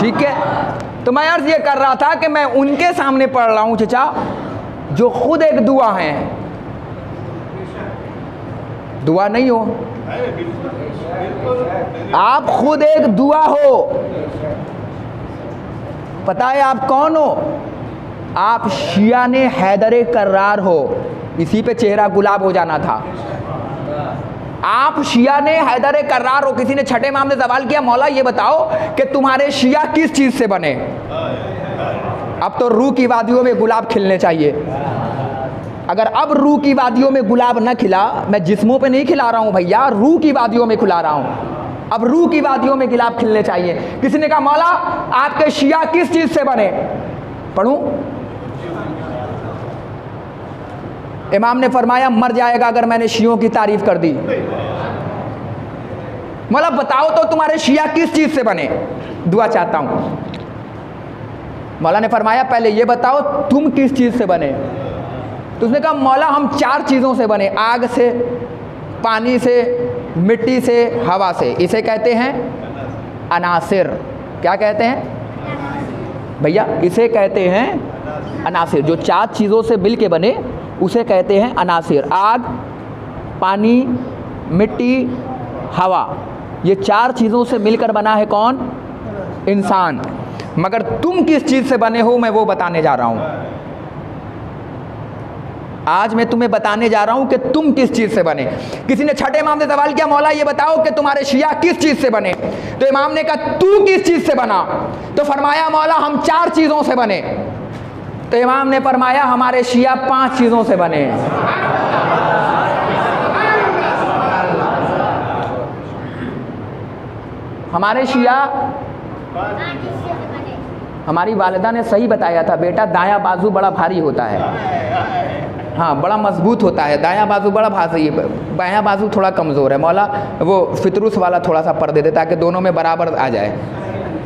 ठीक है, तो मैं अर्ज ये कर रहा था कि मैं उनके सामने पढ़ रहा हूं चचा जो खुद एक दुआ है। दुआ नहीं हो, आप खुद एक दुआ हो। पता है आप कौन हो? आप शियाने हैदर कर्रार हो। इसी पे चेहरा गुलाब हो जाना था। आप शिया ने हैदर कर्रार हो, किसी ने छठे इमाम ने सवाल किया मौला ये बताओ कि तुम्हारे शिया किस चीज से बने। अब तो रूह की वादियों में गुलाब खिलने चाहिए। अगर अब रूह की वादियों में गुलाब न खिला, मैं जिस्मों पे नहीं खिला रहा हूं भैया, रूह की वादियों में खिला रहा हूं। अब रूह की वादियों में गुलाब खिलने चाहिए। किसी ने कहा मौला आपके शिया किस चीज से बने, पढ़ूं? इमाम ने फरमाया मर जाएगा अगर मैंने शियों की तारीफ कर दी। मौला बताओ तो तुम्हारे शिया किस चीज से बने, दुआ चाहता हूं। मौला ने फरमाया पहले ये बताओ तुम किस चीज से बने। तो उसने कहा मौला हम 4 चीजों से बने, आग से, पानी से, मिट्टी से, हवा से। इसे कहते हैं अनासिर। क्या कहते हैं भैया? इसे कहते हैं अनासिर। जो 4 चीजों से मिल के बने उसे कहते हैं अनासिर। आग, पानी, मिट्टी, हवा, ये 4 चीज़ों से मिलकर बना है कौन? इंसान। मगर तुम किस चीज़ से बने हो मैं वो बताने जा रहा हूँ। आज मैं तुम्हें बताने जा रहा हूँ कि तुम किस चीज़ से बने। किसी ने छठे इमाम से सवाल किया मौला ये बताओ कि तुम्हारे शिया किस चीज़ से बने। तो इमाम ने कहा तू किस चीज़ से बना। तो फरमाया मौला हम 4 चीज़ों से बने। तो इमाम ने फरमाया हमारे शिया 5 चीज़ों से बने। हमारे शिया, हमारी वालिदा ने सही बताया था बेटा, दायां बाजू बड़ा भारी होता है, हाँ बड़ा मजबूत होता है, दायां बाजू बड़ा भारी, बायां बाजू थोड़ा कमज़ोर है। मौला वो फितरूस वाला थोड़ा सा पढ़ देते ताकि दोनों में बराबर आ जाए।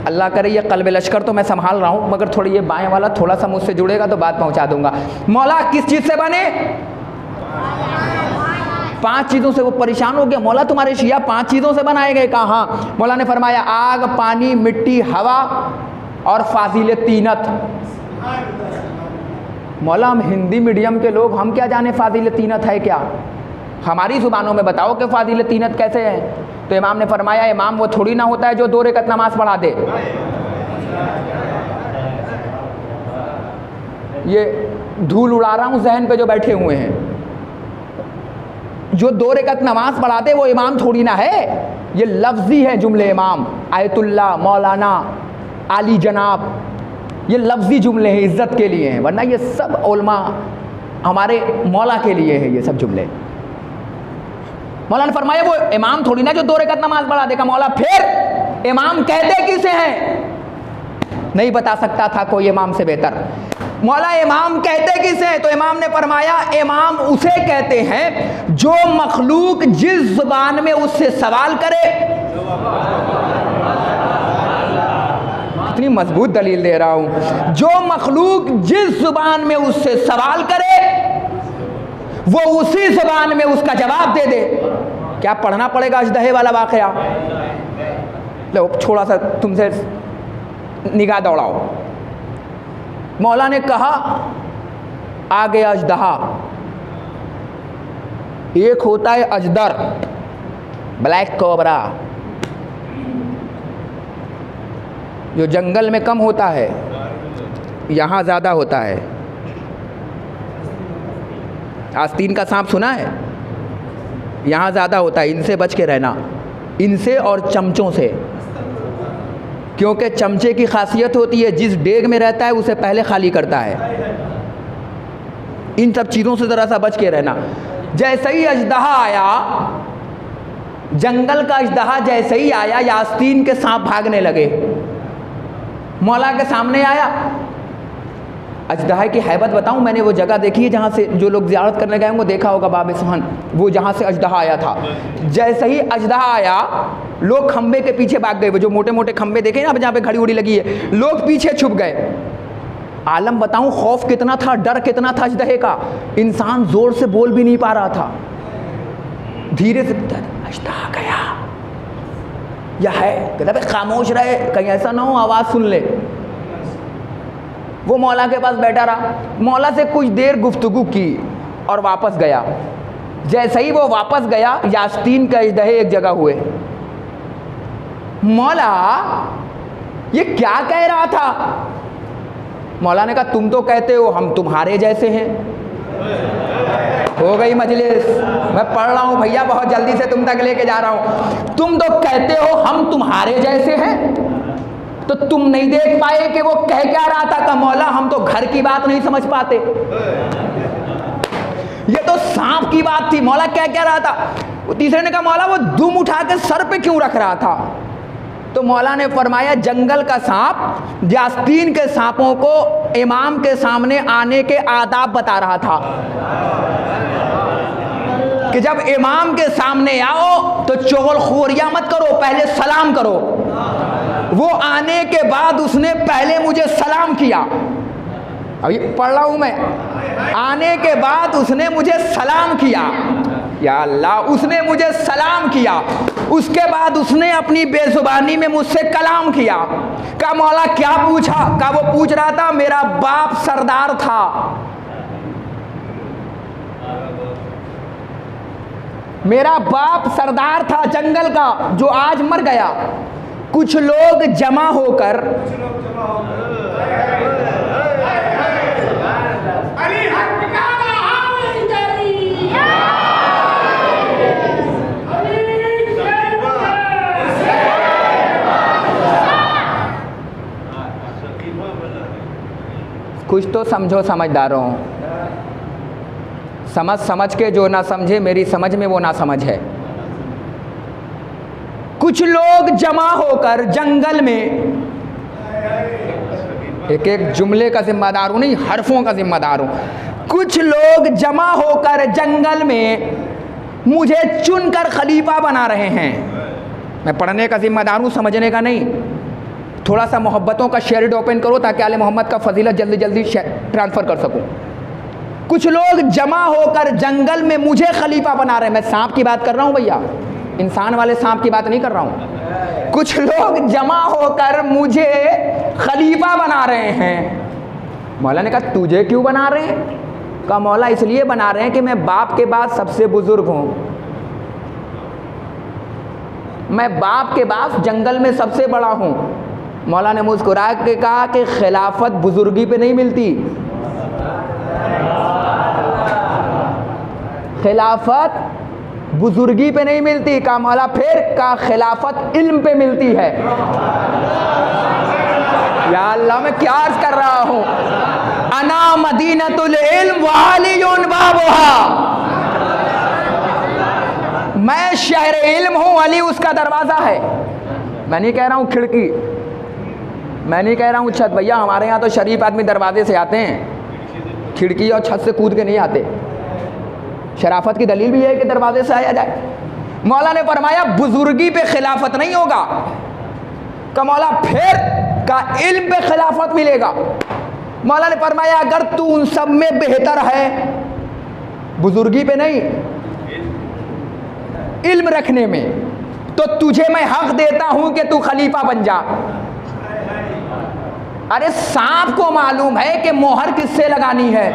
अल्लाह करे ये कल्ब लश्कर तो मैं संभाल रहा हूँ, मगर थोड़ी ये बाएं वाला थोड़ा सा मुझसे जुड़ेगा तो बात पहुँचा दूंगा। मौला किस चीज़ से बने? 5 चीज़ों से। वो परेशान हो गया मौला तुम्हारे शिया 5 चीज़ों से बनाए गए। कहा हाँ। मौला ने फरमाया आग, पानी, मिट्टी, हवा और फाजिल तीनत। मौला हम हिंदी मीडियम के लोग, हम क्या जाने फाजिल तीनत है क्या? हमारी ज़ुबानों में बताओ कि फाजिल तीनत कैसे है। तो इमाम ने फरमाया इमाम वो थोड़ी ना होता है जो 2 रकअत नमाज पढ़ा दे। ये धूल उड़ा रहा हूँ जहन पे जो बैठे हुए हैं, जो 2 रकअत नमाज पढ़ा दे वो इमाम थोड़ी ना है। ये लफ्जी है जुमले इमाम, आयतुल्लाह, मौलाना, आली जनाब, ये लफ्जी जुमले हैं, इज्जत के लिए हैं, वरना ये सब उलमा हमारे मौला के लिए है ये सब जुमले। मौला ने फरमाया वो इमाम थोड़ी ना जो 2 रकअत नमाज पढ़ा देगा। मौला फिर इमाम कहते किसे हैं? नहीं बता सकता था कोई इमाम से बेहतर। मौला इमाम कहते किसे हैं? तो इमाम ने फरमाया इमाम उसे कहते हैं जो मखलूक जिस जुबान में उससे सवाल करे। इतनी मजबूत दलील दे रहा हूं। जो मखलूक जिस जुबान में उससे सवाल करे वो उसी जुबान में उसका जवाब दे दे। क्या पढ़ना पड़ेगा अजदहे वाला वाकया? लो थोड़ा सा तुमसे निगाह दौड़ाओ। मौला ने कहा आगे अजदहा, एक होता है अजदर, ब्लैक कोबरा, जो जंगल में कम होता है, यहाँ ज़्यादा होता है। आस्तीन का सांप सुना है? यहाँ ज़्यादा होता है, इनसे बच के रहना, इनसे और चमचों से। क्योंकि चमचे की खासियत होती है जिस डेग में रहता है उसे पहले खाली करता है। इन सब चीज़ों से ज़रा सा बच के रहना। जैसे ही अजदहा आया, जंगल का अजदहा जैसे ही आया, आस्तीन के सांप भागने लगे। मौला के सामने आया। अजदहा की हैबत बताऊं, मैंने वो जगह देखी है जहाँ से जो लोग ज़ियारत करने गए वो देखा होगा, बाब सुहन, वो जहाँ से अजदहा आया था। जैसे ही अजदहा आया लोग खंबे के पीछे भाग गए। वो जो मोटे मोटे खंबे देखे ना जहाँ पे घड़ी उड़ी लगी है, लोग पीछे छुप गए। आलम बताऊं खौफ कितना था, डर कितना था अजदहे का। इंसान जोर से बोल भी नहीं पा रहा था। धीरे से अजदहा गया या है, कहता खामोश रहे कहीं ऐसा ना हो आवाज़ सुन ले। वो मौला के पास बैठा रहा, मौला से कुछ देर गुफ्तगू की और वापस गया। जैसे ही वो वापस गया, यास्तीन के अजदहे एक जगह हुए। मौला ये क्या कह रहा था? मौला ने कहा तुम तो कहते हो हम तुम्हारे जैसे हैं। हो गई मजलिस, मैं पढ़ रहा हूँ भैया, बहुत जल्दी से तुम तक लेके जा रहा हूँ। तुम तो कहते हो हम तुम्हारे जैसे हैं, तो तुम नहीं देख पाए कि वो कह क्या रहा था? मौला हम तो घर की बात नहीं समझ पाते, ये तो सांप की बात थी। मौला क्या रहा था? वो तीसरे ने कहा मौला वो दुम उठा के सर पे क्यों रख रहा था? तो मौला ने फरमाया जंगल का सांप आस्तीन के सांपों को इमाम के सामने आने के आदाब बता रहा था कि जब इमाम के सामने आओ तो चुगलखोरियां मत करो, पहले सलाम करो। वो आने के बाद उसने पहले मुझे सलाम किया, अभी पढ़ रहा हूं मैं, आने के बाद उसने मुझे सलाम किया, या अल्लाह उसने मुझे सलाम किया। उसके बाद उसने अपनी बेजुबानी में मुझसे कलाम किया। कहा मौला क्या पूछा? कहा वो पूछ रहा था मेरा बाप सरदार था, मेरा बाप सरदार था जंगल का जो आज मर गया। कुछ लोग जमा होकर कुछ तो समझो समझदारों, समझ के जो ना समझे, मेरी समझ में वो ना समझ है। कुछ लोग जमा होकर जंगल में, एक एक जुमले का जिम्मेदार हूं, नहीं हरफों का जिम्मेदार हूं। कुछ लोग जमा होकर जंगल में मुझे चुनकर खलीफा बना रहे हैं। मैं पढ़ने का जिम्मेदार हूं, समझने का नहीं। थोड़ा सा मोहब्बतों का शेरिड ओपन करो ताकि आले मोहम्मद का फजीलत जल्दी जल्दी ट्रांसफ़र कर सकूं। कुछ लोग जमा होकर जंगल में मुझे खलीफा बना रहे हैं। मैं सांप की बात कर रहा हूं भैया, इंसान वाले सांप की बात नहीं कर रहा हूं। कुछ लोग जमा होकर मुझे खलीफा बना रहे हैं। मौला ने कहा तुझे क्यों बना रहे हैं? कहा मौला इसलिए बना रहे हैं कि मैं बाप के बाद सबसे बुजुर्ग हूं, मैं बाप के बाद जंगल में सबसे बड़ा हूं। मौला ने मुस्कुरा के कहा कि खिलाफत बुजुर्गी पे नहीं मिलती, खिलाफत बुजुर्गी पे नहीं मिलती। कहा मौला फिर? का खिलाफत इल्म पे मिलती है। या अल्लाह मैं क्या अर्ज कर रहा हूं, अना मदीनतुल इल्म वालियुन बाबुहा, मैं शहर इल्म हूं, अली उसका दरवाजा है। मैं नहीं कह रहा हूं खिड़की, मैं नहीं कह रहा हूं छत। भैया हमारे यहाँ तो शरीफ आदमी दरवाजे से आते हैं, खिड़की और छत से कूद के नहीं आते। शराफत की दलील भी है कि दरवाजे से आया जाए। मौला ने फरमाया बुजुर्गी पे खिलाफत नहीं होगा। का मौला फिर? का इल्म पे खिलाफत मिलेगा। मौला ने फरमाया अगर तू उन सब में बेहतर है, बुजुर्गी पे नहीं इल्म रखने में, तो तुझे मैं हक देता हूं कि तू खलीफा बन जा। अरे सांप को मालूम है कि मोहर किससे लगानी है,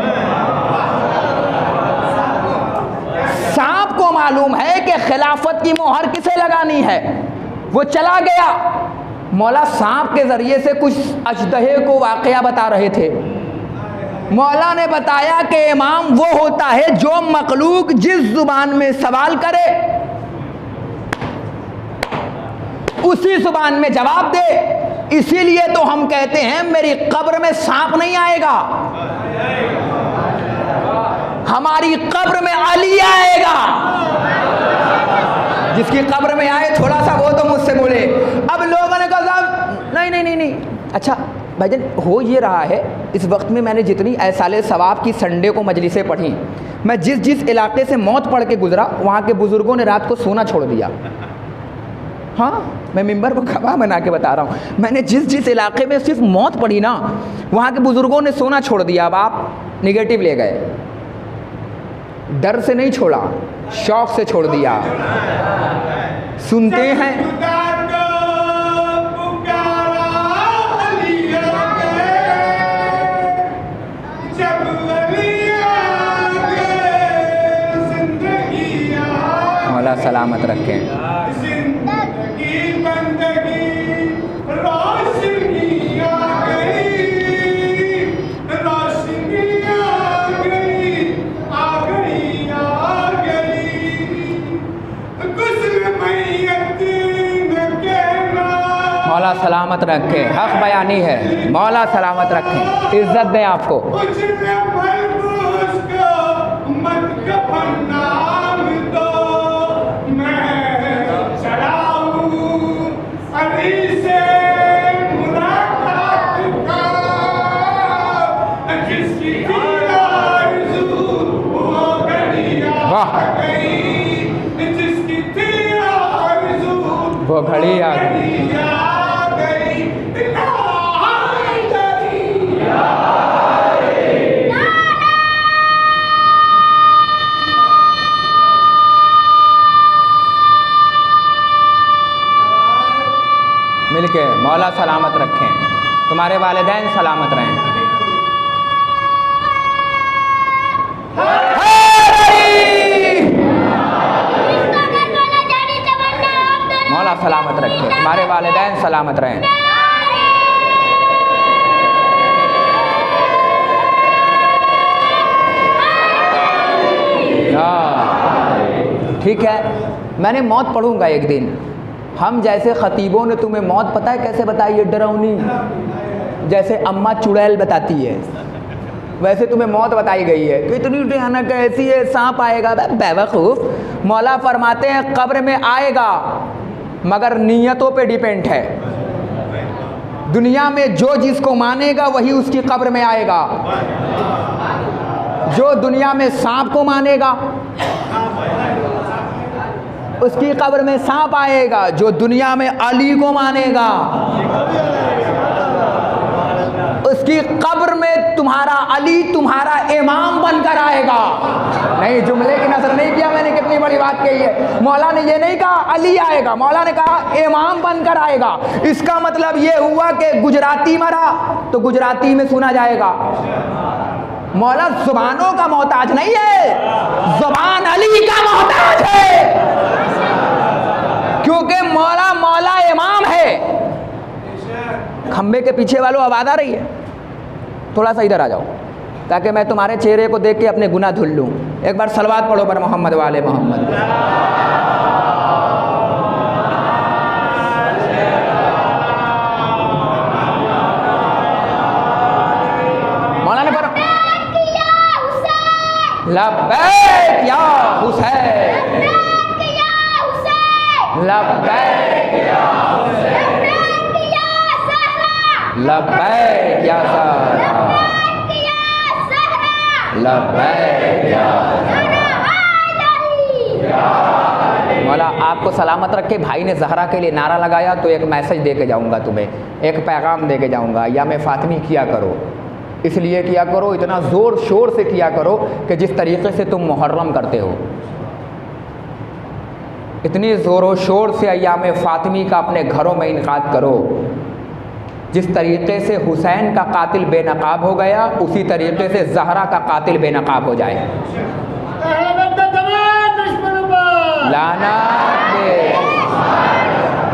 सांप को मालूम है कि खिलाफत की मोहर किसे लगानी है। वो चला गया। मौला सांप के जरिए से कुछ अजदहे को वाकया बता रहे थे। मौला ने बताया कि इमाम वो होता है जो मखलूक जिस जुबान में सवाल करे उसी जुबान में जवाब दे। इसीलिए तो हम कहते हैं मेरी कब्र में सांप नहीं आएगा, हमारी कब्र में अली आएगा। जिसकी कब्र में आए थोड़ा सा वो तो मुझसे बोले। अब लोगों ने कहा नहीं। अच्छा भाईजान हो ये रहा है, इस वक्त में मैंने जितनी ऐसाले सवाब की संडे को मजलिसें पढ़ी, मैं जिस इलाके से मौत पढ़ के गुजरा वहाँ के बुज़ुर्गों ने रात को सोना छोड़ दिया। हाँ मैं मिंबर को गवाह बना के बता रहा हूँ, मैंने जिस इलाके में सिर्फ मौत पड़ी ना वहाँ के बुज़ुर्गों ने सोना छोड़ दिया। अब आप निगेटिव ले गए, डर से नहीं छोड़ा, शौक से छोड़ दिया। सुनते हैं मौला सलामत रखें। मौला सलामत रखे, हक बयानी है, मौला सलामत रखे, इज्जत दें आपको। वाह, वो घड़ी आ गई। मिलके मौला सलामत रखें, तुम्हारे वालिदैन सलामत रहें। मौला सलामत रखे, तुम्हारे वालिदैन सलामत रहें। ठीक है, मैंने मौत पढ़ूंगा एक दिन। हम जैसे ख़तीबों ने तुम्हें मौत पता है कैसे बताई है? डरावनी, जैसे अम्मा चुड़ैल बताती है वैसे तुम्हें मौत बताई गई है। तो इतनी भयानक ऐसी है, सांप आएगा, बेवकूफ़। मौला फरमाते हैं कब्र में आएगा मगर नीयतों पे डिपेंड है। दुनिया में जो जिसको मानेगा वही उसकी कब्र में आएगा। जो दुनिया में सांप को मानेगा उसकी कब्र में सांप आएगा। जो दुनिया में अली को मानेगा उसकी कब्र में तुम्हारा अली तुम्हारा इमाम बनकर आएगा। नहीं, जुमले की नजर नहीं किया मैंने, कितनी बड़ी बात कही है। मौला ने ये नहीं कहा अली आएगा, मौला ने कहा इमाम बनकर आएगा। इसका मतलब ये हुआ कि गुजराती मरा तो गुजराती में सुना जाएगा। मौला जुबानों का मोहताज नहीं है, जुबान अली का मोहताज है, क्योंकि मौला मौला इमाम है। खंबे के पीछे वालों आवाज आ रही है? थोड़ा सा इधर आ जाओ ताकि मैं तुम्हारे चेहरे को देख के अपने गुनाह धुल लूँ। एक बार सलवात पढ़ो पर मोहम्मद वाले मोहम्मद। मौला ने पढ़ा लब्बैक या हुसैन, लब्बैक या हुसैन, लब्बैक या सहरा, लब्बैक या मौला आपको सलामत रखे। भाई ने ज़हरा के लिए नारा लगाया तो एक मैसेज दे के जाऊँगा तुम्हें, एक पैगाम दे के जाऊँगा। या मैं फ़ातिमी किया करो, इसलिए किया करो, इतना ज़ोर शोर से किया करो कि जिस तरीक़े से तुम मुहर्रम करते हो, इतनी ज़ोर शोर से अय्याम फ़ातिमी का अपने घरों में इनकाद करो। जिस तरीक़े से हुसैन का कातिल बेनकाब हो गया उसी तरीक़े से ज़हरा का कातिल बेनकाब हो जाए।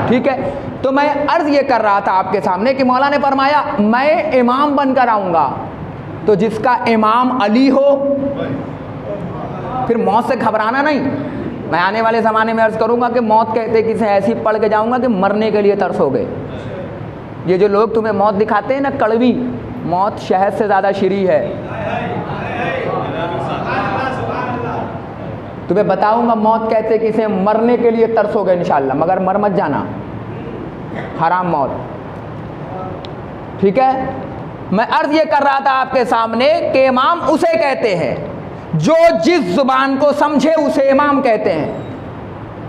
ठीक है, तो मैं अर्ज़ ये कर रहा था आपके सामने कि मौला ने फरमाया मैं इमाम बनकर आऊँगा, तो जिसका इमाम अली हो फिर मौत से घबराना नहीं। मैं आने वाले ज़माने में अर्ज़ करूँगा कि मौत कहते किसे ऐसी पढ़ के जाऊँगा कि मरने के लिए तरसोगे। ये जो लोग तुम्हें मौत दिखाते हैं ना कड़वी, मौत शहद से ज़्यादा शीरी है। तुम्हें बताऊंगा मौत कहते किसे, मरने के लिए तरसोगे इंशाअल्लाह, मगर मर मत जाना, हराम मौत। ठीक है, मैं अर्ज़ ये कर रहा था आपके सामने कि इमाम उसे कहते हैं जो जिस जुबान को समझे उसे इमाम कहते हैं।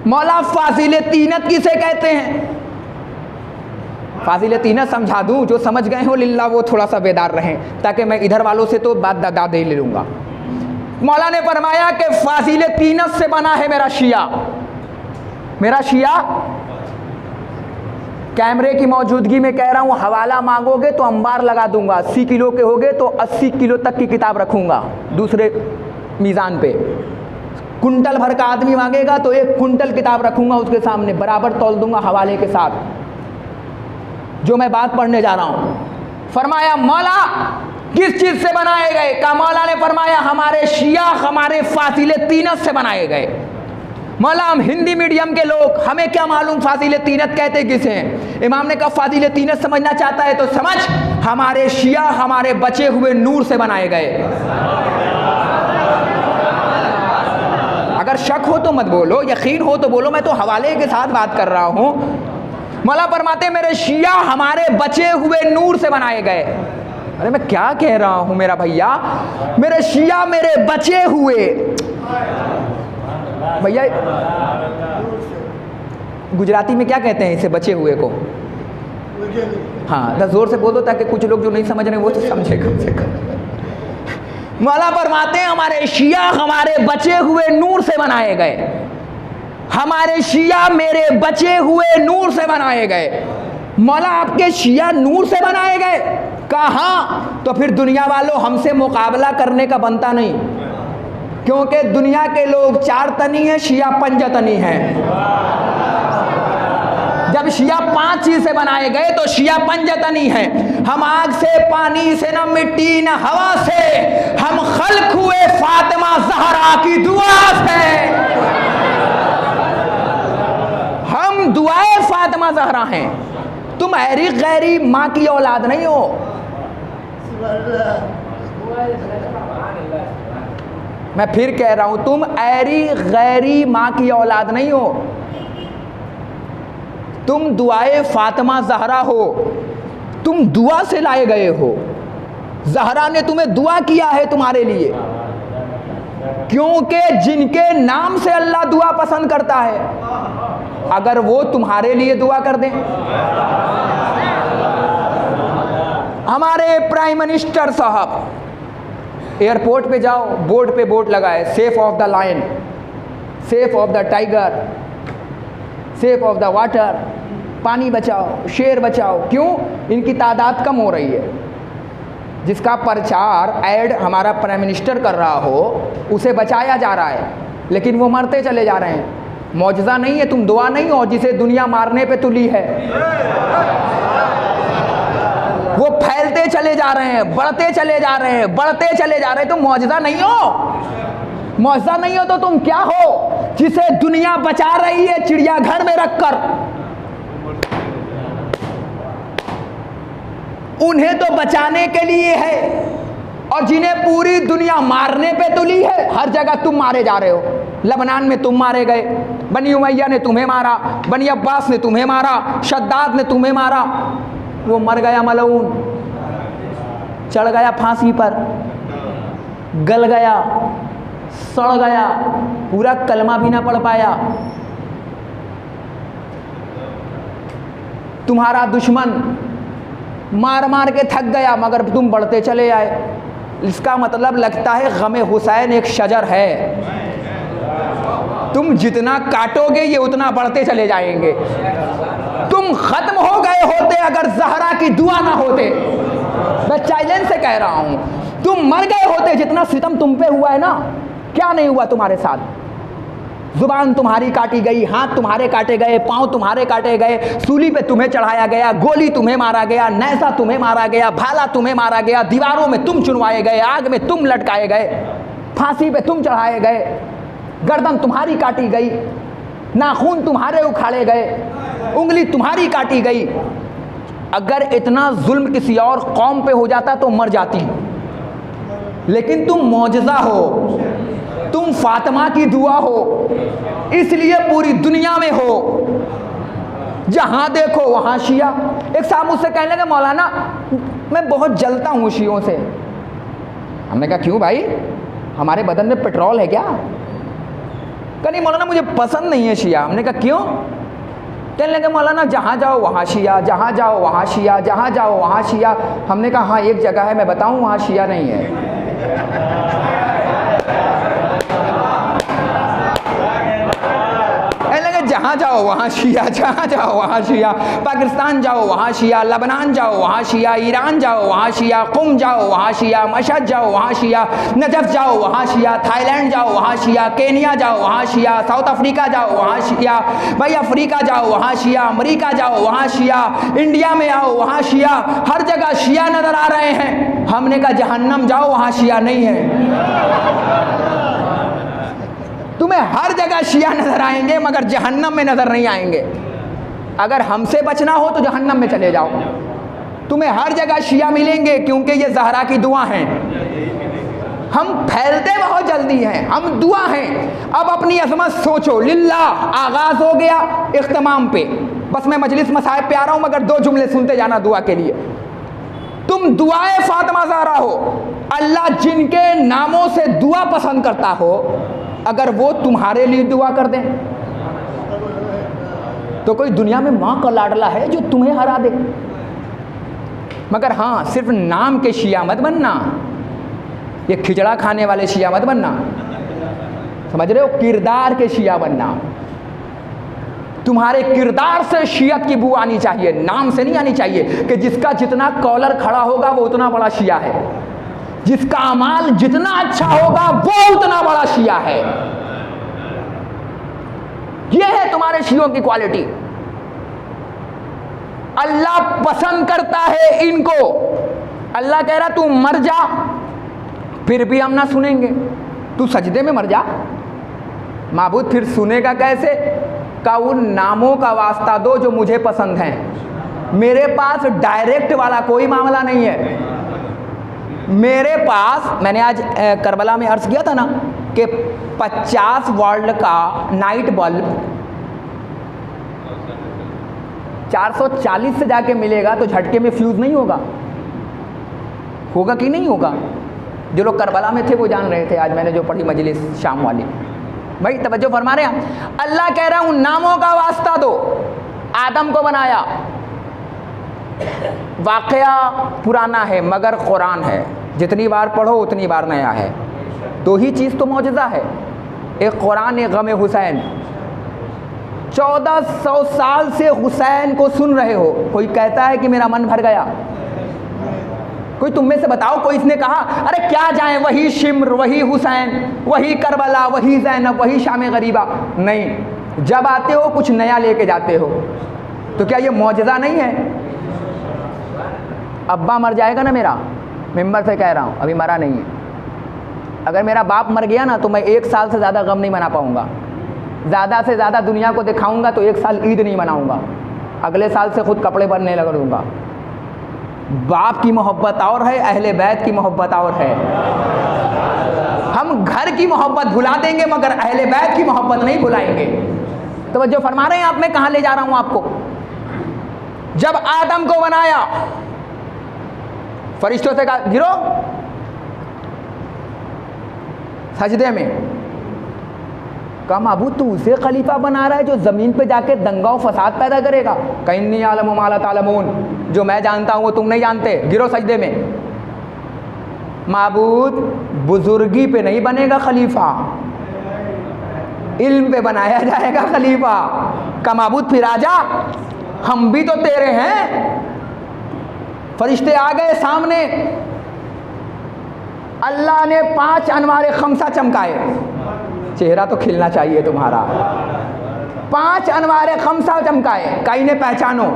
मौला फाजिल तीनत किसे कहते हैं? फाजिल तीनत समझा दूँ, जो समझ गए हो लिल्लाह वो थोड़ा सा बेदार रहें, ताकि मैं इधर वालों से तो बात दादा दे ले लूँगा। मौला ने फरमाया कि फाजिल तीनत से बना है मेरा शिया। मेरा शिया कैमरे की मौजूदगी में कह रहा हूँ, हवाला मांगोगे तो अंबार लगा दूंगा, 80 किलो के होगे तो 80 किलो तक की किताब रखूँगा दूसरे मीज़ान पे। कुंटल भर का आदमी मांगेगा तो 1 कुंटल किताब रखूँगा उसके सामने, बराबर तौल दूंगा हवाले के साथ। जो मैं बात पढ़ने जा रहा हूँ, फरमाया मौला किस चीज़ से बनाए गए? का मौला ने फरमाया हमारे शिया हमारे फासिले तीनत से बनाए गए। मौला हम हिंदी मीडियम के लोग, हमें क्या मालूम फाजिल तीनत कहते किसे हैं। इमाम ने कहा फाजिल तीनत समझना चाहता है तो समझ, हमारे शिया हमारे बचे हुए नूर से बनाए गए। अगर शक हो तो मत बोलो, यकीन हो तो बोलो, मैं तो हवाले के साथ बात कर रहा हूं। मौला फरमाते मेरे शिया हमारे बचे हुए नूर से बनाए गए। अरे मैं क्या कह रहा हूं मेरा भैया, मेरे शिया मेरे बचे हुए। भैया गुजराती में क्या कहते हैं इसे बचे हुए को? हाँ, तो जोर से बोल दो ताकि कुछ लोग जो नहीं समझ रहे वो तो समझे कम से कम। मौला फरमाते हैं हमारे शिया हमारे बचे हुए नूर से बनाए गए। हमारे शिया मेरे बचे हुए नूर से बनाए गए। मौला आपके शिया नूर से बनाए गए? कहा? तो फिर दुनिया वालों हमसे मुकाबला करने का बनता नहीं, क्योंकि दुनिया के लोग 4 तनी हैं, शिया 5 तनी हैं। जब शिया 5 चीज से बनाए गए तो शिया 5 तनी हैं। हम आग से, पानी से, न मिट्टी न हवा से, हम खल्क हुए फातिमा ज़हरा की दुआ से। हम दुआए फातिमा ज़हरा हैं। तुम ऐरी गैरी माँ की औलाद नहीं हो। मैं फिर कह रहा हूं, तुम ऐरी गैरी माँ की औलाद नहीं हो। तुम दुआए फातिमा ज़हरा हो। तुम दुआ से लाए गए हो। ज़हरा ने तुम्हें दुआ किया है तुम्हारे लिए, क्योंकि जिनके नाम से अल्लाह दुआ पसंद करता है, अगर वो तुम्हारे लिए दुआ कर दें। हमारे प्राइम मिनिस्टर साहब एयरपोर्ट पे जाओ, बोर्ड पे बोर्ड लगाए, safe of the lion, safe of the tiger, safe of the water, पानी बचाओ, शेर बचाओ। क्यों? इनकी तादाद कम हो रही है। जिसका प्रचार ऐड हमारा प्राइम मिनिस्टर कर रहा हो उसे बचाया जा रहा है, लेकिन वो मरते चले जा रहे हैं। मौजज़ा नहीं है, तुम दुआ नहीं हो जिसे दुनिया मारने पे तुली है। वो फैलते चले जा रहे हैं, बढ़ते चले जा रहे हैं, बढ़ते चले जा रहे हैं। तुम मौजज़ा नहीं हो। मौजज़ा नहीं हो तो तुम क्या हो? जिसे दुनिया बचा रही है चिड़ियाघर में रखकर। उन्हें तो बचाने के लिए है, और जिन्हें पूरी दुनिया मारने पे तुली है। हर जगह तुम मारे जा रहे हो। लबनान में तुम मारे गए, बनी उमैया ने तुम्हें मारा, बनी अब्बास ने तुम्हें मारा, शद्दाद ने तुम्हें मारा। वो मर गया मलऊन, चढ़ गया फांसी पर, गल गया, सड़ गया, पूरा कलमा भी ना पढ़ पाया। तुम्हारा दुश्मन मार मार के थक गया, मगर तुम बढ़ते चले आए। इसका मतलब लगता है गमे हुसैन एक शजर है। तुम जितना काटोगे ये उतना बढ़ते चले जाएंगे। तुम खत्म हो गए होते अगर ज़हरा की दुआ ना होते। मैं चैलेंज से कह रहा हूं, तुम मर गए होते। जितना सितम तुम पे हुआ है ना, क्या नहीं हुआ तुम्हारे साथ। जुबान तुम्हारी काटी गई, हाथ तुम्हारे काटे गए, पांव तुम्हारे काटे गए, सूली पे तुम्हें चढ़ाया गया, गोली तुम्हें मारा गया, नैसा तुम्हें मारा गया, भाला तुम्हें मारा गया, दीवारों में तुम चुनवाए गए, आग में तुम लटकाए गए, फांसी पे तुम चढ़ाए गए, गर्दन तुम्हारी काटी गई, नाखून तुम्हारे उखाड़े गए, उंगली तुम्हारी काटी गई। अगर इतना जुल्म किसी और कौम पे हो जाता तो मर जाती, लेकिन तुम मौजज़ा हो, तुम फातिमा की दुआ हो, इसलिए पूरी दुनिया में हो। जहां देखो वहां शिया। एक साहब मुझसे कहने लगे मौलाना मैं बहुत जलता हूं शियों से। हमने कहा क्यों भाई, हमारे बदन में पेट्रोल है क्या? कहा नहीं मौलाना मुझे पसंद नहीं है शिया। हमने कहा क्यों? कहने लगे मौलाना जहाँ जाओ वहाँ शिया, जहाँ जाओ वहाँ शिया, जहाँ जाओ वहाँ शिया। हमने कहा हाँ एक जगह है मैं बताऊँ वहाँ शिया नहीं है। जहाँ जाओ वहाँ शिया, जहाँ जाओ वहाँ शिया, पाकिस्तान जाओ वहाँ शिया, लबनान जाओ वहाँ शिया, ईरान जाओ वहाँ शिया, कुम जाओ वहाँ शिया, मशहद जाओ वहाँ शिया, नजफ जाओ वहाँ शिया, थाईलैंड जाओ वहाँ शिया, केनिया जाओ वहाँ शिया, साउथ अफ्रीका जाओ वहाँ शिया, भाई अफ्रीका जाओ वहाँ शिया, अमेरिका जाओ वहाँ शिया, इंडिया में आओ वहाँ शिया, हर जगह शिया नजर आ रहे हैं। हमने कहा जहन्नम जाओ वहाँ शिया नहीं है। तुम्हें हर जगह शिया नजर आएंगे मगर जहन्नम में नजर नहीं आएंगे। अगर हमसे बचना हो तो जहन्नम में चले जाओ। तुम्हें हर जगह शिया मिलेंगे क्योंकि ये ज़हरा की दुआ हैं। हम फैलते बहुत जल्दी हैं, हम दुआ हैं। अब अपनी अजमत सोचो। लिल्लाह आगाज हो गया इख्तिमाम पे। बस मैं मजलिस मसाहिब पे आ रहा हूं मगर 2 जुमले सुनते जाना दुआ के लिए। तुम दुआए फातिमा ज़हरा हो। अल्लाह जिनके नामों से दुआ पसंद करता हो, अगर वो तुम्हारे लिए दुआ कर दें तो कोई दुनिया में माँ का लाडला है जो तुम्हें हरा दे। मगर हाँ, सिर्फ नाम के शिया मत बनना, ये खिचड़ा खाने वाले शिया मत बनना, समझ रहे हो? किरदार के शिया बनना। तुम्हारे किरदार से शियत की बू आनी चाहिए, नाम से नहीं आनी चाहिए कि जिसका जितना कॉलर खड़ा होगा वो उतना बड़ा शिया है, जिसका अमाल जितना अच्छा होगा वो उतना बड़ा शिया है। ये है तुम्हारे शियों की क्वालिटी। अल्लाह पसंद करता है इनको। अल्लाह कह रहा तू मर जा, फिर भी हम ना सुनेंगे, तू सजदे में मर जा। माबूद फिर सुनेगा कैसे? का उन नामों का वास्ता दो जो मुझे पसंद हैं। मेरे पास डायरेक्ट वाला कोई मामला नहीं है। मेरे पास, मैंने आज करबला में अर्ज़ किया था ना कि 50 वॉल्ट का नाइट बल्ब 440 से जाके मिलेगा तो झटके में फ्यूज़ नहीं होगा? होगा कि नहीं होगा? जो लोग करबला में थे वो जान रहे थे। आज मैंने जो पढ़ी मजलिस शाम वाली, भाई तवज्जो फरमा रहे हैं। अल्लाह कह रहा हूं नामों का वास्ता दो। आदम को बनाया, वाक़या पुराना है मगर कुरान है, जितनी बार पढ़ो उतनी बार नया है। 2 ही चीज़ तो मौजज़ा है, एक कुरान, एक गम हुसैन। 1400 साल से हुसैन को सुन रहे हो, कोई कहता है कि मेरा मन भर गया? कोई तुम में से बताओ, कोई इसने कहा अरे क्या जाए, वही शिम्र, वही हुसैन, वही करबला, वही ज़ैनब, वही शाम गरीबा? नहीं, जब आते हो कुछ नया लेके जाते हो। तो क्या ये मौजज़ा नहीं है? अब्बा मर जाएगा ना मेरा, मिंबर से कह रहा हूँ, अभी मरा नहीं है। अगर मेरा बाप मर गया ना तो मैं 1 साल से ज़्यादा गम नहीं मना पाऊँगा। ज़्यादा से ज़्यादा दुनिया को दिखाऊँगा तो 1 साल ईद नहीं मनाऊँगा, अगले साल से खुद कपड़े बनने लगा दूँगा। बाप की मोहब्बत और है, अहले बैत की मोहब्बत और है। हम घर की मोहब्बत भुला देंगे मगर अहले बैत की मोहब्बत नहीं भुलाएंगे। तो जो फरमा रहे हैं आप, मैं कहाँ ले जा रहा हूँ आपको? जब आदम को बनाया, फरिश्तों से कहा गिरो सजदे में। कहा माबूद तू उसे खलीफा बना रहा है जो ज़मीन पे जाके दंगा और फसाद पैदा करेगा। कइन्नी आलम मा ला तालमून, जो मैं जानता हूँ वो तुम नहीं जानते, गिरो सजदे में। माबूद बुजुर्गी पे नहीं बनेगा खलीफा, इल्म पे बनाया जाएगा खलीफा। का माबूद फिर आजा, हम भी तो तेरे हैं। फरिश्ते आ गए सामने, अल्लाह ने 5 अनवारे खमसा चमकाए। चेहरा तो खिलना चाहिए तुम्हारा। 5 अनवारे खमसा चमकाए, कई ने पहचानो।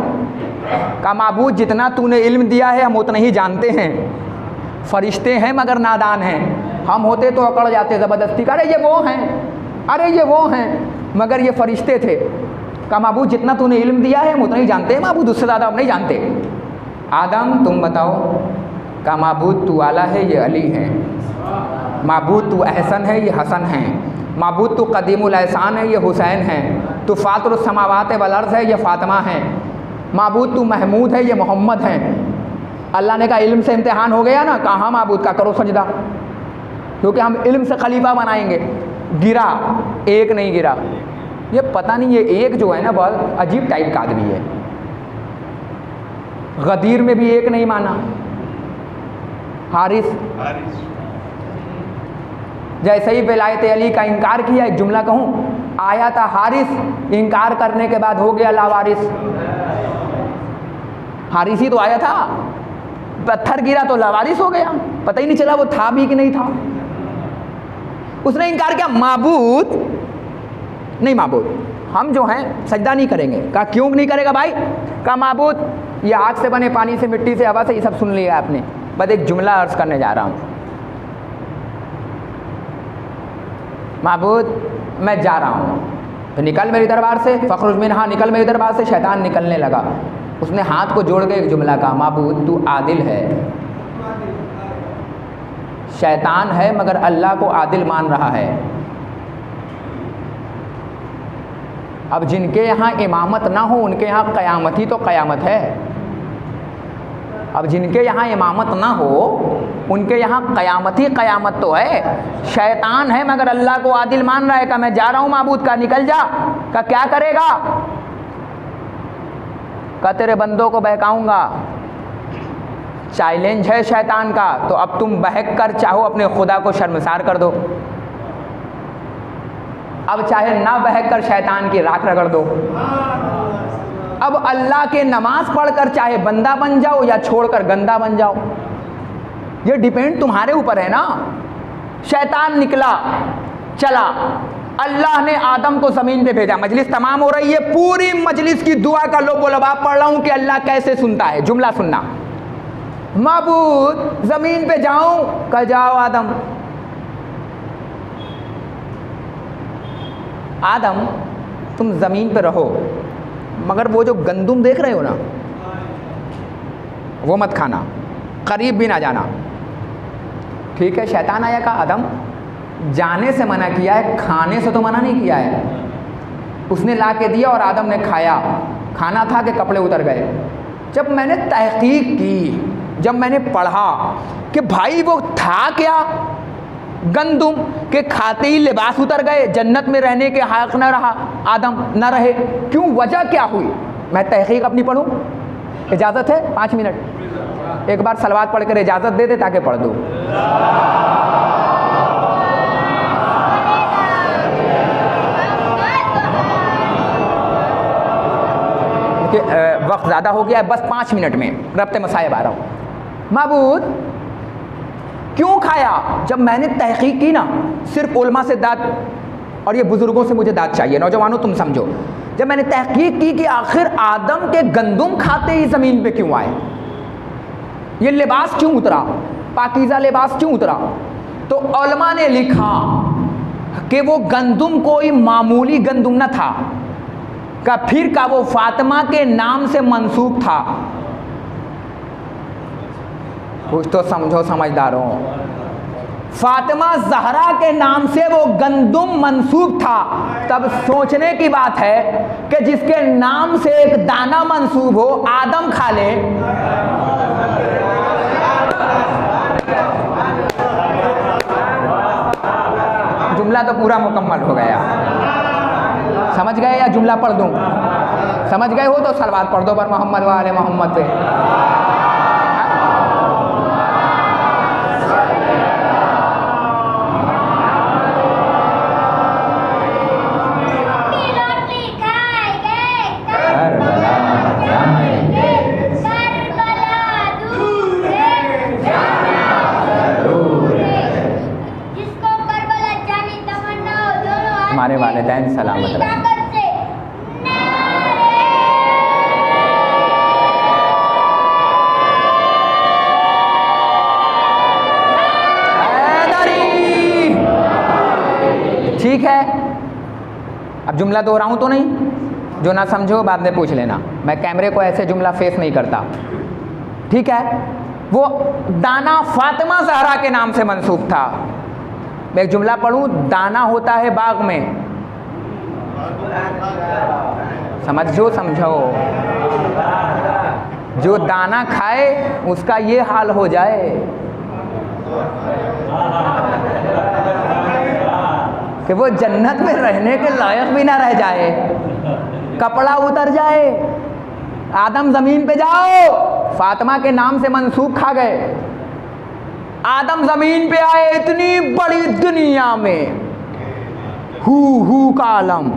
का माबूद जितना तूने इल्म दिया है हम उतना ही जानते हैं। फरिश्ते हैं मगर नादान हैं, हम होते तो अकड़ जाते ज़बरदस्ती, अरे ये वो हैं, अरे ये वो हैं, मगर ये फरिश्ते थे। का माबूद जितना तूने इल्म दिया है हम उतना ही जानते हैं माबूद, उससे ज़्यादा हम नहीं जानते। आदम तुम बताओ। का माबूद तू आला है, ये अली है। माबूद तू अहसन है, ये हसन है। माबूद तू कदीमुल एहसान है, ये हुसैन है। तू फातिरुस समावात वल अर्ज़ है, ये फ़ातिमा है। माबूद तू महमूद है, ये मोहम्मद हैं। अल्लाह ने कहा इल्म से इम्तिहान हो गया ना, कहा माबूद का करो सजदा, क्योंकि हम इल्म से खलीफा बनाएंगे। गिरा, एक नहीं गिरा। ये पता नहीं, ये एक जो है ना बहुत अजीब टाइप का आदमी है। गदीर में भी एक नहीं माना। हारिस जैसे ही विलायत अली का इनकार किया, एक जुमला कहूँ, आया था हारिस, इनकार करने के बाद हो गया लावारिस। हारिस ही तो आया था, पत्थर गिरा तो लावारिस हो गया, पता ही नहीं चला वो था भी कि नहीं था। उसने इनकार किया, माबूद नहीं, माबूद हम जो हैं सजदा नहीं करेंगे। कहा क्यों नहीं करेगा भाई? कहा माबूद ये आग से बने, पानी से, मिट्टी से, हवा से, ये सब सुन लिया आपने, बस एक जुमला अर्ज करने जा रहा हूँ। माबूद मैं जा रहा हूँ, तो निकल मेरे दरबार से। फ़खरुज मिन्हा, निकल मेरे दरबार से। शैतान निकलने लगा। उसने हाथ को जोड़ के एक जुमला कहा, माबूद तू आदिल है। शैतान है मगर अल्लाह को आदिल मान रहा है। अब जिनके यहाँ इमामत ना हो उनके यहाँ क़यामत ही तो क़यामत है। अब जिनके यहाँ इमामत ना हो उनके यहाँ क़यामत ही क़यामत तो है। शैतान है मगर अल्लाह को आदिल मान रहा है। का मैं जा रहा हूँ माबूद, का निकल जा। का क्या करेगा? का तेरे बंदों को बहकाऊंगा। चैलेंज है शैतान का, तो अब तुम बहक कर चाहो अपने खुदा को शर्मसार कर दो। अब चाहे ना बहक कर शैतान की राख रगड़ दो। अब अल्लाह के नमाज पढ़कर चाहे बंदा बन जाओ या छोड़कर गंदा बन जाओ, ये डिपेंड तुम्हारे ऊपर है ना। शैतान निकला, चला, अल्लाह ने आदम को ज़मीन पे भेजा। मजलिस तमाम हो रही है, पूरी मजलिस की दुआ का लो बोलो। आप पढ़ रहा हूँ कि अल्लाह कैसे सुनता है। जुमला सुनना, माबूद ज़मीन पे जाऊँ? कह जाओ आदम। आदम तुम ज़मीन पे रहो मगर वो जो गंदुम देख रहे हो ना वो मत खाना, करीब भी ना जाना। ठीक है। शैतान आया, कहा आदम जाने से मना किया है, खाने से तो मना नहीं किया है। उसने ला के दिया और आदम ने खाया। खाना था कि कपड़े उतर गए। जब मैंने तहकीक की, जब मैंने पढ़ा कि भाई वो था क्या गंदुम के खाते ही लिबास उतर गए, जन्नत में रहने के हक न रहा, आदम न रहे, क्यों, वजह क्या हुई? मैं तहकीक अपनी पढ़ूं? इजाज़त है? 5 मिनट एक बार सलवात पढ़ कर इजाज़त दे दे ताकि पढ़ दूँ। वक्त ज़्यादा हो गया है, बस 5 मिनट में रब्ते मसाइब आ रहा हूँ। माबूद क्यों खाया? जब मैंने तहकीक की ना, सिर्फ उलमा से दाद, और ये बुज़ुर्गों से मुझे दाद चाहिए, नौजवानों तुम समझो। जब मैंने तहकीक की कि आखिर आदम के गंदुम खाते ही ज़मीन पे क्यों आए, ये लिबास क्यों उतरा, पाकीज़ा लिबास क्यों उतरा, तो उलमा ने लिखा कि वो गंदुम कोई मामूली गंदुम न था, का फिर का वो फातिमा के नाम से मंसूब था। कुछ तो समझो समझदारों। फातिमा ज़हरा के नाम से वो गंदुम मंसूब था। तब सोचने की बात है कि जिसके नाम से एक दाना मंसूब हो, आदम खा ले। जुमला तो पूरा मुकम्मल हो गया। समझ गए या जुमला पढ़ दूं? समझ गए हो तो सलवात पढ़ दो बर मोहम्मद वाले मोहम्मद पे। हमारे वालिदैन सलामत रहे। ठीक है, अब जुमला दोहराऊं तो नहीं? जो ना समझो बाद में पूछ लेना। मैं कैमरे को ऐसे जुमला फेस नहीं करता। ठीक है। वो दाना फातिमा ज़हरा के नाम से मंसूब था। मैं एक जुमला पढ़ूं, दाना होता है बाग में, समझो समझो, जो दाना खाए उसका ये हाल हो जाए कि वो जन्नत में रहने के लायक भी ना रह जाए, कपड़ा उतर जाए। आदम ज़मीन पे जाओ, फातिमा के नाम से मंसूब खा गए। आदम ज़मीन पे आए, इतनी बड़ी दुनिया में हू का आलम।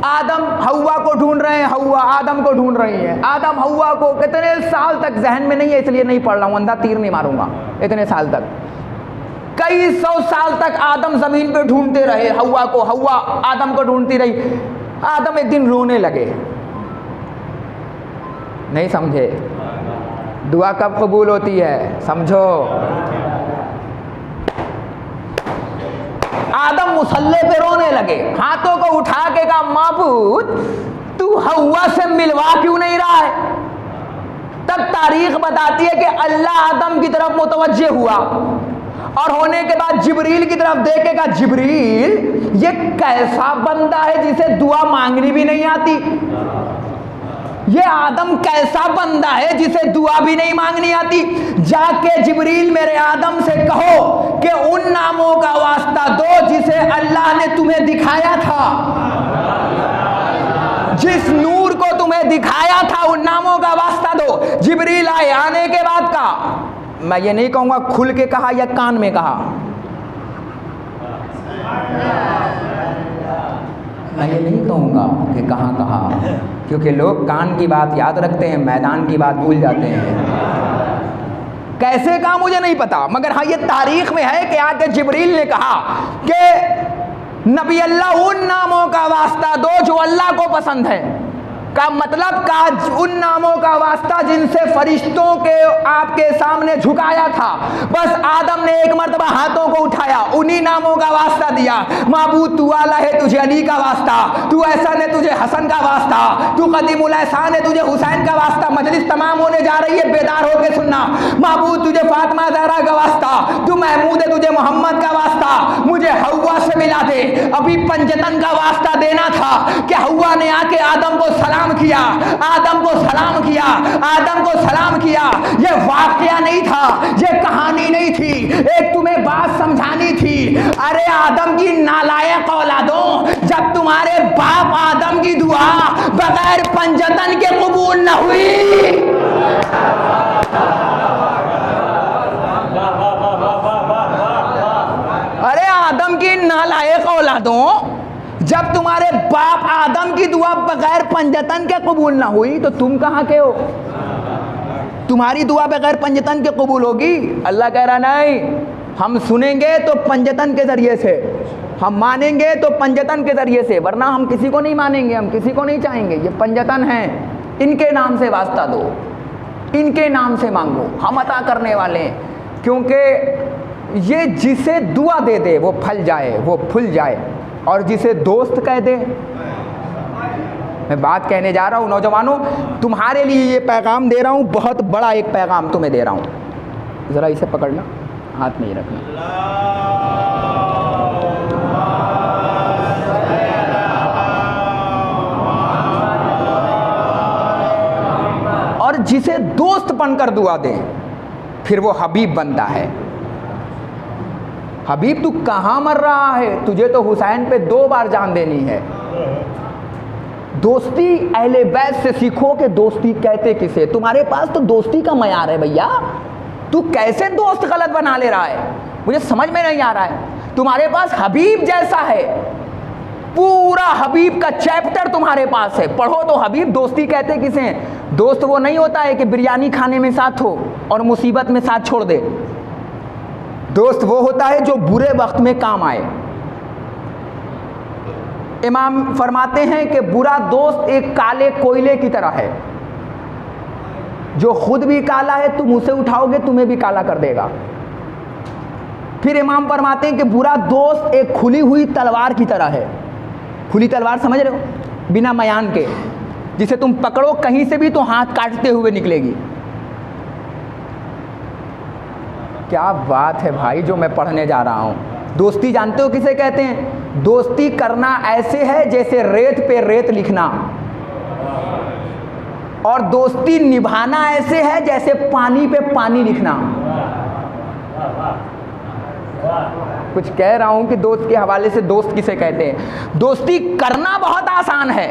आदम हव्वा को ढूंढ रहे हैं, हव्वा आदम को ढूंढ रही है। आदम हव्वा को कितने साल तक, जहन में नहीं है इसलिए नहीं पढ़ रहा हूँ, अंधा तीर नहीं मारूंगा, इतने साल तक, कई 100 साल तक आदम ज़मीन पे ढूंढते रहे हव्वा को, हव्वा आदम को ढूंढती रही। आदम एक दिन रोने लगे। नहीं समझे? दुआ कब कबूल होती है समझो। आदम मुसल्ले पे रोने लगे, हाथों को उठा के कहा माबूद तू हव्वा से मिलवा क्यों नहीं रहा है? तब तारीख बताती है कि अल्लाह आदम की तरफ मुतवज्जे हुआ और होने के बाद जिब्रील की तरफ देखेगा, जिब्रील ये कैसा बंदा है जिसे दुआ मांगनी भी नहीं आती, ये आदम कैसा बंदा है जिसे दुआ भी नहीं मांगनी आती। जाके जिब्रील मेरे आदम से कहो कि उन नामों का वास्ता दो जिसे अल्लाह ने तुम्हें दिखाया था, जिस नूर को तुम्हें दिखाया था उन नामों का वास्ता दो। जिब्रील आए, आने के बाद कहा, मैं ये नहीं कहूंगा खुल के कहा या कान में कहा, मैं ये नहीं कहूंगा कि कहाँ कहा, क्योंकि लोग कान की बात याद रखते हैं, मैदान की बात भूल जाते हैं। कैसे कहा मुझे नहीं पता, मगर हाँ ये तारीख में है कि आके जिब्रील ने कहा कि नबी अल्लाह उन नामों का वास्ता दो जो अल्लाह को पसंद है। का मतलब का उन नामों का वास्ता जिनसे फरिश्तों के आपके सामने झुकाया था। बस आदम ने एक मर्तबा हाथों को उठाया, उन्हीं नामों का वास्ता दिया। माबूद तू आला है, तुझे अली का वास्ता, तू ऐसा ने तुझे हसन का वास्ता, तू कदीमुल एहसान है, तुझे हुसैन का वास्ता। मजलिस तमाम होने जा रही है, बेदार होकर सुनना। माबूद तुझे फातिमा ज़हरा का वास्ता, तू महमूद है, तुझे मोहम्मद का वास्ता, मुझे हव्वा से मिला दे। अभी पंजतन का वास्ता देना था कि हव्वा ने आके आदम को सलाम किया, आदम को सलाम किया, आदम को सलाम किया। ये वाकया नहीं था, ये कहानी नहीं थी, एक तुम्हें बात समझानी थी। अरे आदम की नालायक औलादों, जब तुम्हारे बाप आदम की दुआ बगैर पंजतन के कबूल न हुई, अरे आदम की नालायक औलादों, जब तुम्हारे बाप आदम की दुआ बगैर पंजतन के कबूल ना हुई तो तुम कहाँ के हो? तुम्हारी दुआ बगैर पंजतन के कबूल होगी? अल्लाह कह रहा नहीं, हम सुनेंगे तो पंजतन के जरिए से, हम मानेंगे तो पंजतन के जरिए से, वरना हम किसी को नहीं मानेंगे, हम किसी को नहीं चाहेंगे। ये पंजतन है, इनके नाम से वास्ता दो, इनके नाम से मांगो, हम अता करने वाले हैं। क्योंकि ये जिसे दुआ दे दे वो फल जाए, वो फूल जाए, और जिसे दोस्त कह दे। मैं बात कहने जा रहा हूँ नौजवानों, तुम्हारे लिए ये पैगाम दे रहा हूँ, बहुत बड़ा एक पैगाम तुम्हें दे रहा हूँ। ज़रा इसे पकड़ना, हाथ में ही रखना। और जिसे दोस्त बनकर दुआ दे फिर वो हबीब बनता है। हबीब तू कहाँ मर रहा है? तुझे तो हुसैन पे 2 बार जान देनी है। दोस्ती अहले बैत से सीखो कि दोस्ती कहते किसे। तुम्हारे पास तो दोस्ती का मयार है भैया, तू कैसे दोस्त गलत बना ले रहा है, मुझे समझ में नहीं आ रहा है। तुम्हारे पास हबीब जैसा है, पूरा हबीब का चैप्टर तुम्हारे पास है, पढ़ो तो हबीब दोस्ती कहते किसे हैं। दोस्त वो नहीं होता है कि बिरयानी खाने में साथ हो और मुसीबत में साथ छोड़ दे। दोस्त वो होता है जो बुरे वक्त में काम आए। इमाम फरमाते हैं कि बुरा दोस्त एक काले कोयले की तरह है, जो खुद भी काला है, तुम उसे उठाओगे तुम्हें भी काला कर देगा। फिर इमाम फरमाते हैं कि बुरा दोस्त एक खुली हुई तलवार की तरह है। खुली तलवार समझ रहे हो, बिना मयान के, जिसे तुम पकड़ो कहीं से भी तो हाथ काटते हुए निकलेगी। क्या बात है भाई जो मैं पढ़ने जा रहा हूँ। दोस्ती जानते हो किसे कहते हैं? दोस्ती करना ऐसे है जैसे रेत पे रेत लिखना, और दोस्ती निभाना ऐसे है जैसे पानी पे पानी लिखना। कुछ कह रहा हूं कि दोस्त के हवाले से दोस्त किसे कहते हैं। दोस्ती करना बहुत आसान है,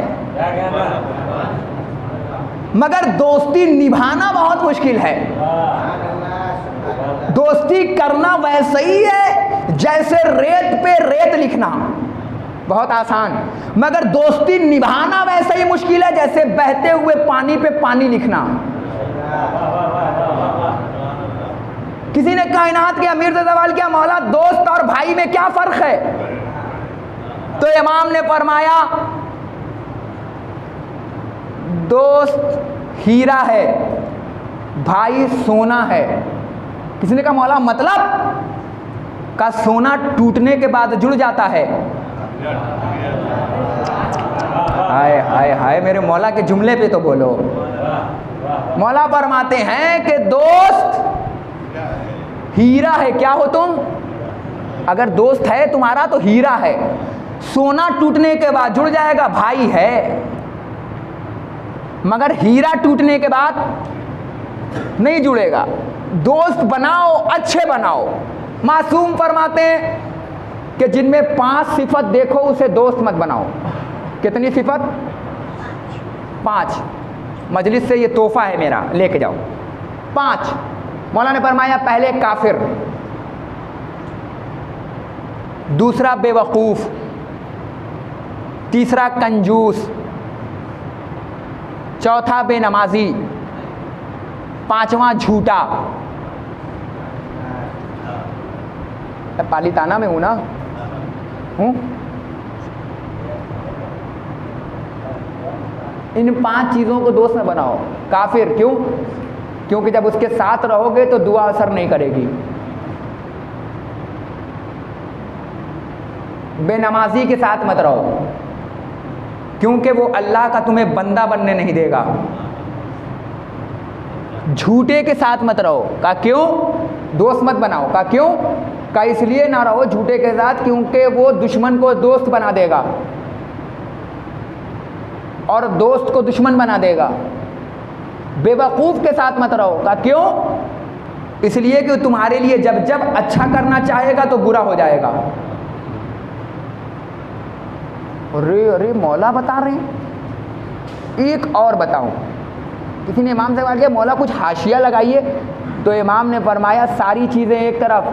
मगर दोस्ती निभाना बहुत मुश्किल है। दोस्ती करना वैसे ही है जैसे रेत पे रेत लिखना, बहुत आसान, मगर दोस्ती निभाना वैसे ही मुश्किल है जैसे बहते हुए पानी पे पानी लिखना। किसी ने कायनात के अमीर से सवाल किया, मौला दोस्त और भाई में क्या फर्क है? तो इमाम ने फरमाया, दोस्त हीरा है, भाई सोना है। किसी ने कहा मौला मतलब? का सोना टूटने के बाद जुड़ जाता है। हाय हाय हाय, मेरे मौला के जुमले पे तो बोलो। मौला फरमाते हैं कि दोस्त हीरा है। क्या हो तुम? अगर दोस्त है तुम्हारा तो हीरा है। सोना टूटने के बाद जुड़ जाएगा, भाई है। मगर हीरा टूटने के बाद नहीं जुड़ेगा। दोस्त बनाओ, अच्छे बनाओ। मासूम फरमाते हैं कि जिनमें 5 सिफत देखो उसे दोस्त मत बनाओ। कितनी सिफत? 5। मजलिस से ये तोहफा है मेरा, लेके जाओ। 5। मौला ने फरमाया, पहले काफिर, दूसरा बेवकूफ़, तीसरा कंजूस, चौथा बेनमाजी, 5वां झूठा। पालीताना में हूं ना, हूं। इन 5 चीज़ों को दोस्त न बनाओ। काफिर क्यों? क्योंकि जब उसके साथ रहोगे तो दुआ असर नहीं करेगी। बेनमाजी के साथ मत रहो, क्योंकि वो अल्लाह का तुम्हें बंदा बनने नहीं देगा। झूठे के साथ मत रहो। का क्यों? दोस्त मत बनाओ। का क्यों? का इसलिए ना रहो झूठे के साथ क्योंकि वो दुश्मन को दोस्त बना देगा और दोस्त को दुश्मन बना देगा। बेवकूफ़ के साथ मत रहो। का क्यों? इसलिए कि तुम्हारे लिए जब जब अच्छा करना चाहेगा तो बुरा हो जाएगा। अरे अरे, मौला बता रहे हैं। एक और बताऊं, किसी ने इमाम से कहा कि मौला कुछ हाशिया लगाइए, तो इमाम ने फरमाया सारी चीज़ें एक तरफ,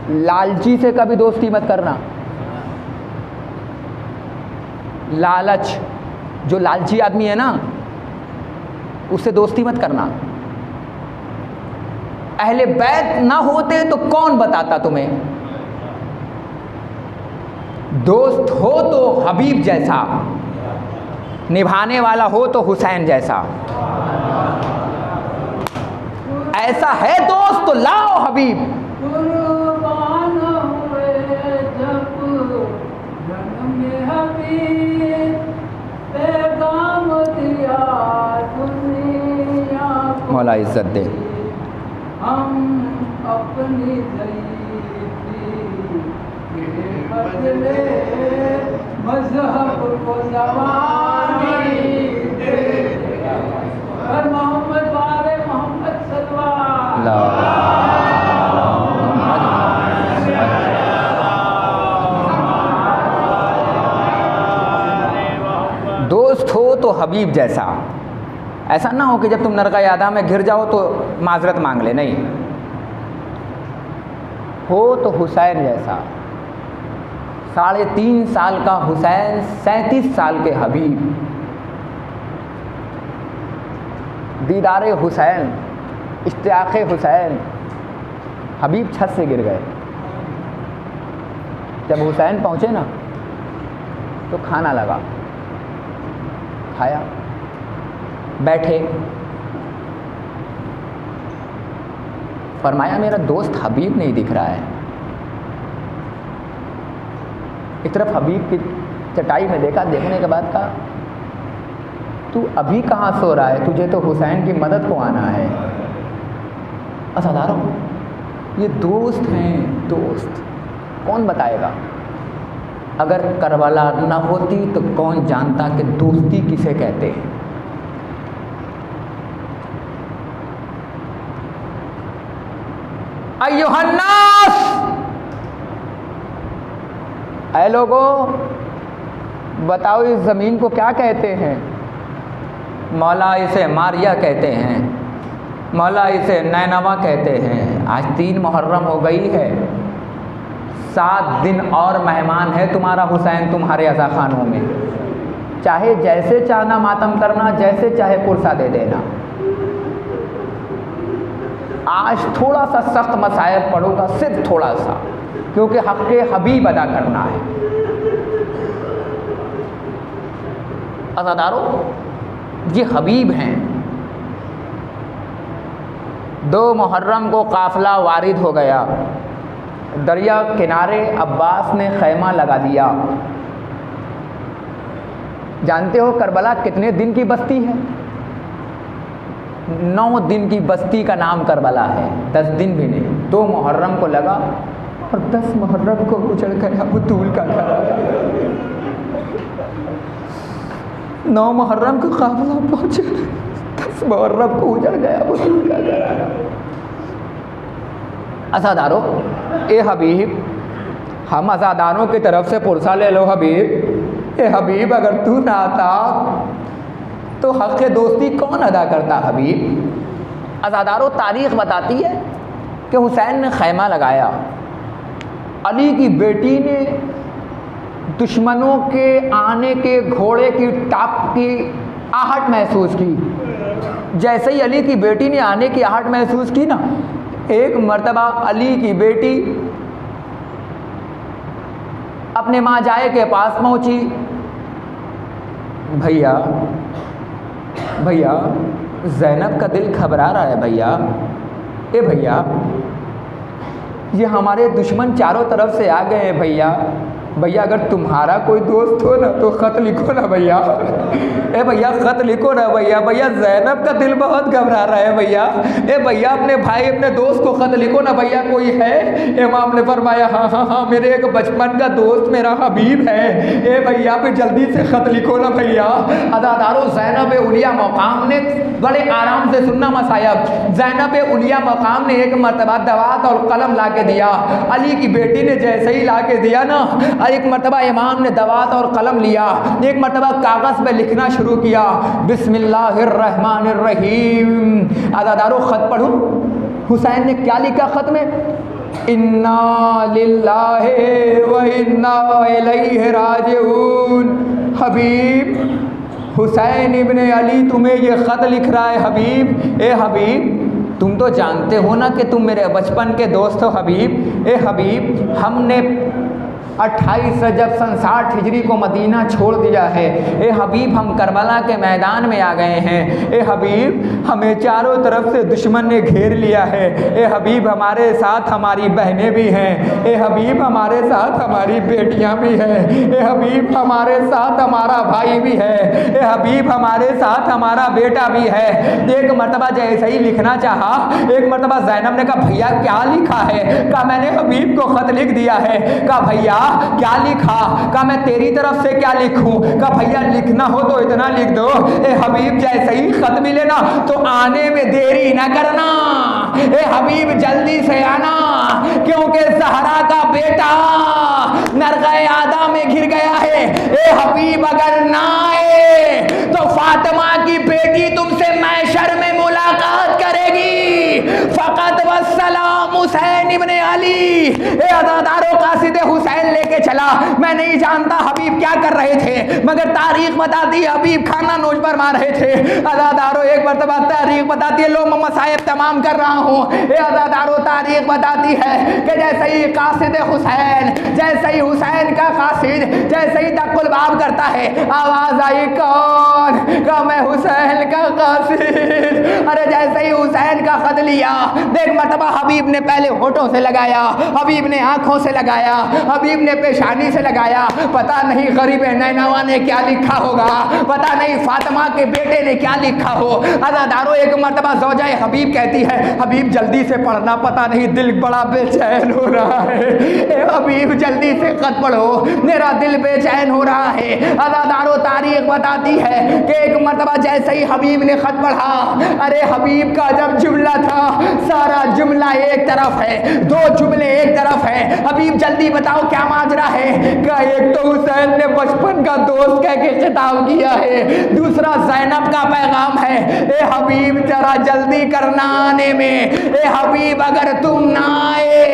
लालची से कभी दोस्ती मत करना। लालच, जो लालची आदमी है ना, उससे दोस्ती मत करना। अहले बैत ना होते तो कौन बताता तुम्हें? दोस्त हो तो हबीब जैसा, निभाने वाला हो तो हुसैन जैसा। ऐसा है दोस्त तो लाओ हबीब। कुर्बान हुए जब जन्म हबीब, पैगाम दिया दुनिया को। मौला इज्जत दे। हम अपनी बदले मजहब को जवानी दे। और मोहम्मद वाले मोहम्मद सल्लल्लाहु दोस्त हो तो हबीब जैसा। ऐसा ना हो कि जब तुम नरका यादा में घिर जाओ तो माजरत मांग ले। नहीं, हो तो हुसैन जैसा। 3.5 साल का हुसैन, 37 साल के हबीब। दीदारे हुसैन, इश्तियाक़े हुसैन। हबीब छत से गिर गए। जब हुसैन पहुँचे ना तो खाना लगा, खाया, बैठे। फरमाया मेरा दोस्त हबीब नहीं दिख रहा है। एक तरफ हबीब की चटाई में देखा, देखने के बाद कहा तू अभी कहाँ सो रहा है? तुझे तो हुसैन की मदद को आना है। असदारों, ये दोस्त हैं, दोस्त। कौन बताएगा? अगर करबला ना होती तो कौन जानता कि दोस्ती किसे कहते हैं। अय्युहन्नास, ऐ लोगों, बताओ इस ज़मीन को क्या कहते हैं? मौला इसे मारिया कहते हैं, मौला इसे नैनवा कहते हैं। आज 3 मुहर्रम हो गई है, 7 दिन और मेहमान है तुम्हारा हुसैन तुम्हारे अज़ा खानों में। चाहे जैसे चाहना मातम करना, जैसे चाहे पुरसा दे देना। आज थोड़ा सा सख्त मसाइब पड़ूंगा, सिर्फ थोड़ा सा, क्योंकि हक़ हबीब अदा करना है। अज़ादारों, ये हबीब हैं। 2 मुहर्रम को काफ़िला वारिद हो गया। दरिया किनारे अब्बास ने खैमा लगा दिया। जानते हो करबला कितने दिन की बस्ती है? 9 दिन की बस्ती का नाम करबला है, 10 दिन भी नहीं। 2 मुहर्रम को लगा और 10 मुहर्रम को उजड़ गया बतूल का घर। 9 मुहर्रम को काफिला पहुंचे, 10 मुहर्रम को उजड़ गया बतूल का घर। अज़ादारों, ए हबीब, हम अज़ादारों की तरफ से पुरसा ले लो हबीब। ए हबीब, अगर तू ना आता तो हक़ दोस्ती कौन अदा करता हबीब? अज़ादारों, तारीख़ बताती है कि हुसैन ने खैमा लगाया। अली की बेटी ने दुश्मनों के आने के घोड़े की टाप की आहट महसूस की। जैसे ही अली की बेटी ने आने की आहट महसूस की ना, एक मर्तबा अली की बेटी अपने माँ जाए के पास पहुंची। भैया भैया, ज़ैनब का दिल घबरा रहा है भैया। ए भैया, ये हमारे दुश्मन चारों तरफ से आ गए हैं भैया। भैया, अगर तुम्हारा कोई दोस्त हो ना तो ख़त लिखो ना भैया। ए भैया, ख़त लिखो ना भैया। भैया, ज़ैनब का दिल बहुत घबरा रहा है भैया। ए भैया, अपने भाई अपने दोस्त को ख़त लिखो ना भैया। कोई है? इमाम ने फरमाया, हाँ हाँ हाँ, मेरे एक बचपन का दोस्त मेरा हबीब है। ए भैया, फिर जल्दी से ख़त लिखो ना भैया। अज़ादारों, ज़ैनब उलिया मकाम ने, बड़े आराम से सुनना मसायब, ज़ैनब उलिया मकाम ने एक मरतबा दवात और कलम ला के दिया। अली की बेटी ने जैसे ही ला के दिया ना, एक मरतबा इमाम ने दवात और कलम लिया, एक मरतबा कागज़ पे लिखना शुरू किया, बिस्मिल्लाहिर्रहमानिर्रहीम। अज़ादारों, ख़त पढ़ूं? हुसैन ने क्या लिखा ख़त में? इन्ना लिल्लाहि व इन्ना इलैहि राजिऊन। हबीब, हुसैन इब्ने अली तुम्हें ये ख़त लिख रहा है हबीब। ए हबीब, तुम तो जानते हो ना कि तुम मेरे बचपन के दोस्त हो हबीब। ए हबीब, हमने 28 रजब सन 60 हिजरी को मदीना छोड़ दिया है। ए हबीब, हम करबला के मैदान में आ गए हैं। ए हबीब, हमें चारों तरफ से दुश्मन ने घेर लिया है। ए हबीब, हमारे साथ हमारी बहनें भी हैं। ए हबीब, हमारे साथ हमारी बेटियां भी हैं। ए हबीब, हमारे साथ हमारा भाई भी है। ए हबीब, हमारे साथ हमारा बेटा भी है। एक मरतबा जैसे ही लिखना चाहा, एक मरतबा ज़ैनब ने कहा, भैया क्या लिखा है? कहा, मैंने हबीब को ख़त लिख दिया है। कहा, भैया क्या लिखा? कहा, मैं तेरी तरफ से क्या लिखूं? कहा, भैया लिखना हो तो इतना लिख दो, ए हबीब, जैसे ही खत मिले ना तो आने में देरी ना करना। ए हबीब, जल्दी से आना, क्योंकि ज़हरा का बेटा नरग़े आदा में घिर गया है। ए हबीब, अगर ना आए तो फातिमा की बेटी तुमसे मैशर में मुलाकात करेगी। फ़क़त वस्सलाम हुसैन इब्ने अली। ए अज़ादारों, कासिद हुसैन लेके चला। मैं नहीं जानता हबीब क्या कर रहे थे, मगर तारीख बताती है हबीब खाना नोच पर मार रहे थे। अज़ादारों, एक मरतबा तारीख बताती है, लो मम्मा साहब तमाम कर रहा हूँ। ए अज़ादारों, तारीख बताती है कि जैसे ही कासिद हुसैन, जैसे ही हुसैन का कासिद जैसे ही दक्कुल बाब करता है, आवाज़ आई, कौन? कहा, मैं हुसैन का कासिद। अरे जैसे ही हुसैन का खत लिया, देख मरतबा हबीब ने पहले होठों से लगाया, हबीब ने आंखों से लगाया, हबीब ने पेशानी से लगाया। पता नहीं गरीब नैनवा ने क्या लिखा होगा, पता नहीं फातिमा के बेटे ने क्या लिखा हो। अज़ादारों, एक मरतबा ज़ौजाए हबीब कहती है, हबीब जल्दी से पढ़ना, पता नहीं दिल बड़ा बेचैन हो रहा है। ए हबीब, जल्दी से खत पढ़ो, मेरा दिल बेचैन हो रहा है। अज़ादारों, तारीख बताती है कि एक मरतबा जैसे ही हबीब ने खत पढ़ा, अरे हबीब का जब जुमला था, सारा जुमला एक तरफ है, 2 जुमले एक तरफ है। हबीब, जल्दी बताओ क्या माजरा है? का एक तो हुसैन ने बचपन का दोस्त कह के खिताब किया है, दूसरा ज़ैनब का पैगाम है। ए हबीब, जरा जल्दी करना आने में। ए हबीब, अगर तुम ना आए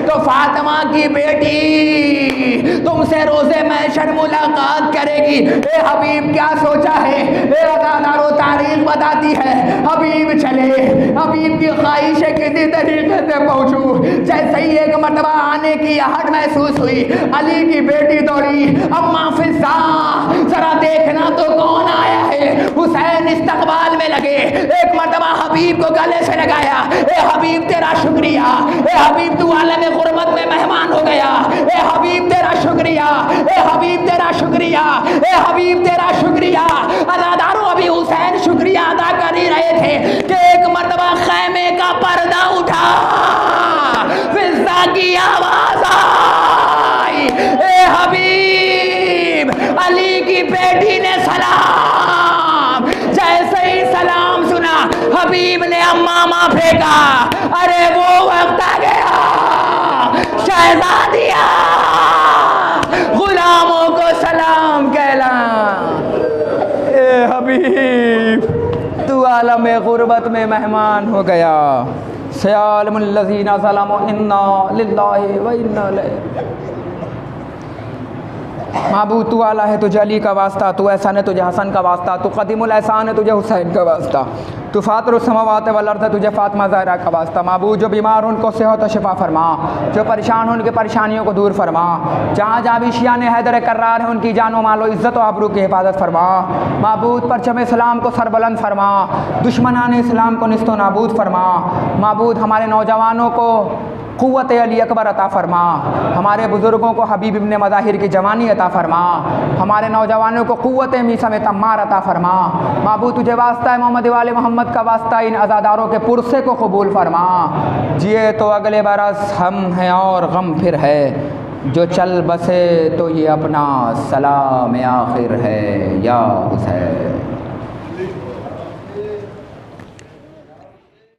तो फातिमा की बेटी तुमसे रोज़े महशर मुलाकात करेगी। ए हबीब, क्या सोचा है? ए अज़ादारों, तारीख बताती है हबीब चले, हबीब की ख्वाहिश है किसी तरीके से पहुंचूं। जैसे ही एक मरतबा आने की आहट महसूस हुई, अली की बेटी दौड़ी, अम्मा फिज़ा, जरा देखना तो कौन आया है। हुसैन इस्तकबाल में लगे। एक मरतबा हबीब को गले से लगाया। ए हबीब तेरा शुक्रिया, ए हबीब तू आलम गुरबत में मेहमान हो गया। ए हबीब तेरा शुक्रिया, ए हबीब तेरा शुक्रिया, ए हबीब तेरा शुक्रिया। अदादारों अभी हुसैन शुक्रिया अदा कर ही रहे थे कि एक मर्तबा खैमे का पर्दा उठा, फिज़ा की आवाज आई, ए हबीब अली की बेटी ने सलाम। जैसे ही सलाम सुना हबीब ने अम्मामा फेंका। अरे वो वक्त आ गया, शहजादिया गुलामों को सलाम कहला। ए हबीब तू आलम गुरबत में मेहमान हो गया। सयालमुल लज़ीना ज़लमू इन्ना लिल्लाहि व इन्ना इलैहि। महबूब तू आला है, तुझे अली का वास्ता, तू एहसान है तुझे हसन का वास्ता, तू क़दीमुल एहसान है तुझे हुसैन का वास्ता, तू फ़ातिरुस समावात वल अर्ज़ है तुझे फ़ातिमा ज़हरा का वास्ता। महबूब जो बीमार उनको सेहत व शिफा फरमा, जो परेशान हो उनकी परेशानियों को दूर फरमा। जहाँ जहाँ भी शियान हैदर कर्रार है उनकी जानो मालो इज़्ज़त व आबरू की हिफाजत फरमा। महबूब परचम इस्लाम को सरबुलंद फरमा, दुश्मनान इस्लाम को निस्तो नाबूद फरमा। महबूब हमारे नौजवानों को क़ुव्वत अली अकबर अता फरमा, हमारे बुज़ुर्गों को हबीब इब्ने मज़ाहिर की जवानी अता फरमा, हमारे नौजवानों को क़ुव्वत मीसा में तम्मार अता फरमा। महबूब तुझे वास्ता है मोहम्मद वाले मोहम्मद का वास्ता, इन अज़ादारों के पुरसे को कबूल फरमा। जिए तो अगले बरस हम हैं और गम फिर है, जो चल बसे तो ये अपना सलाम आखिर है या हुसैन।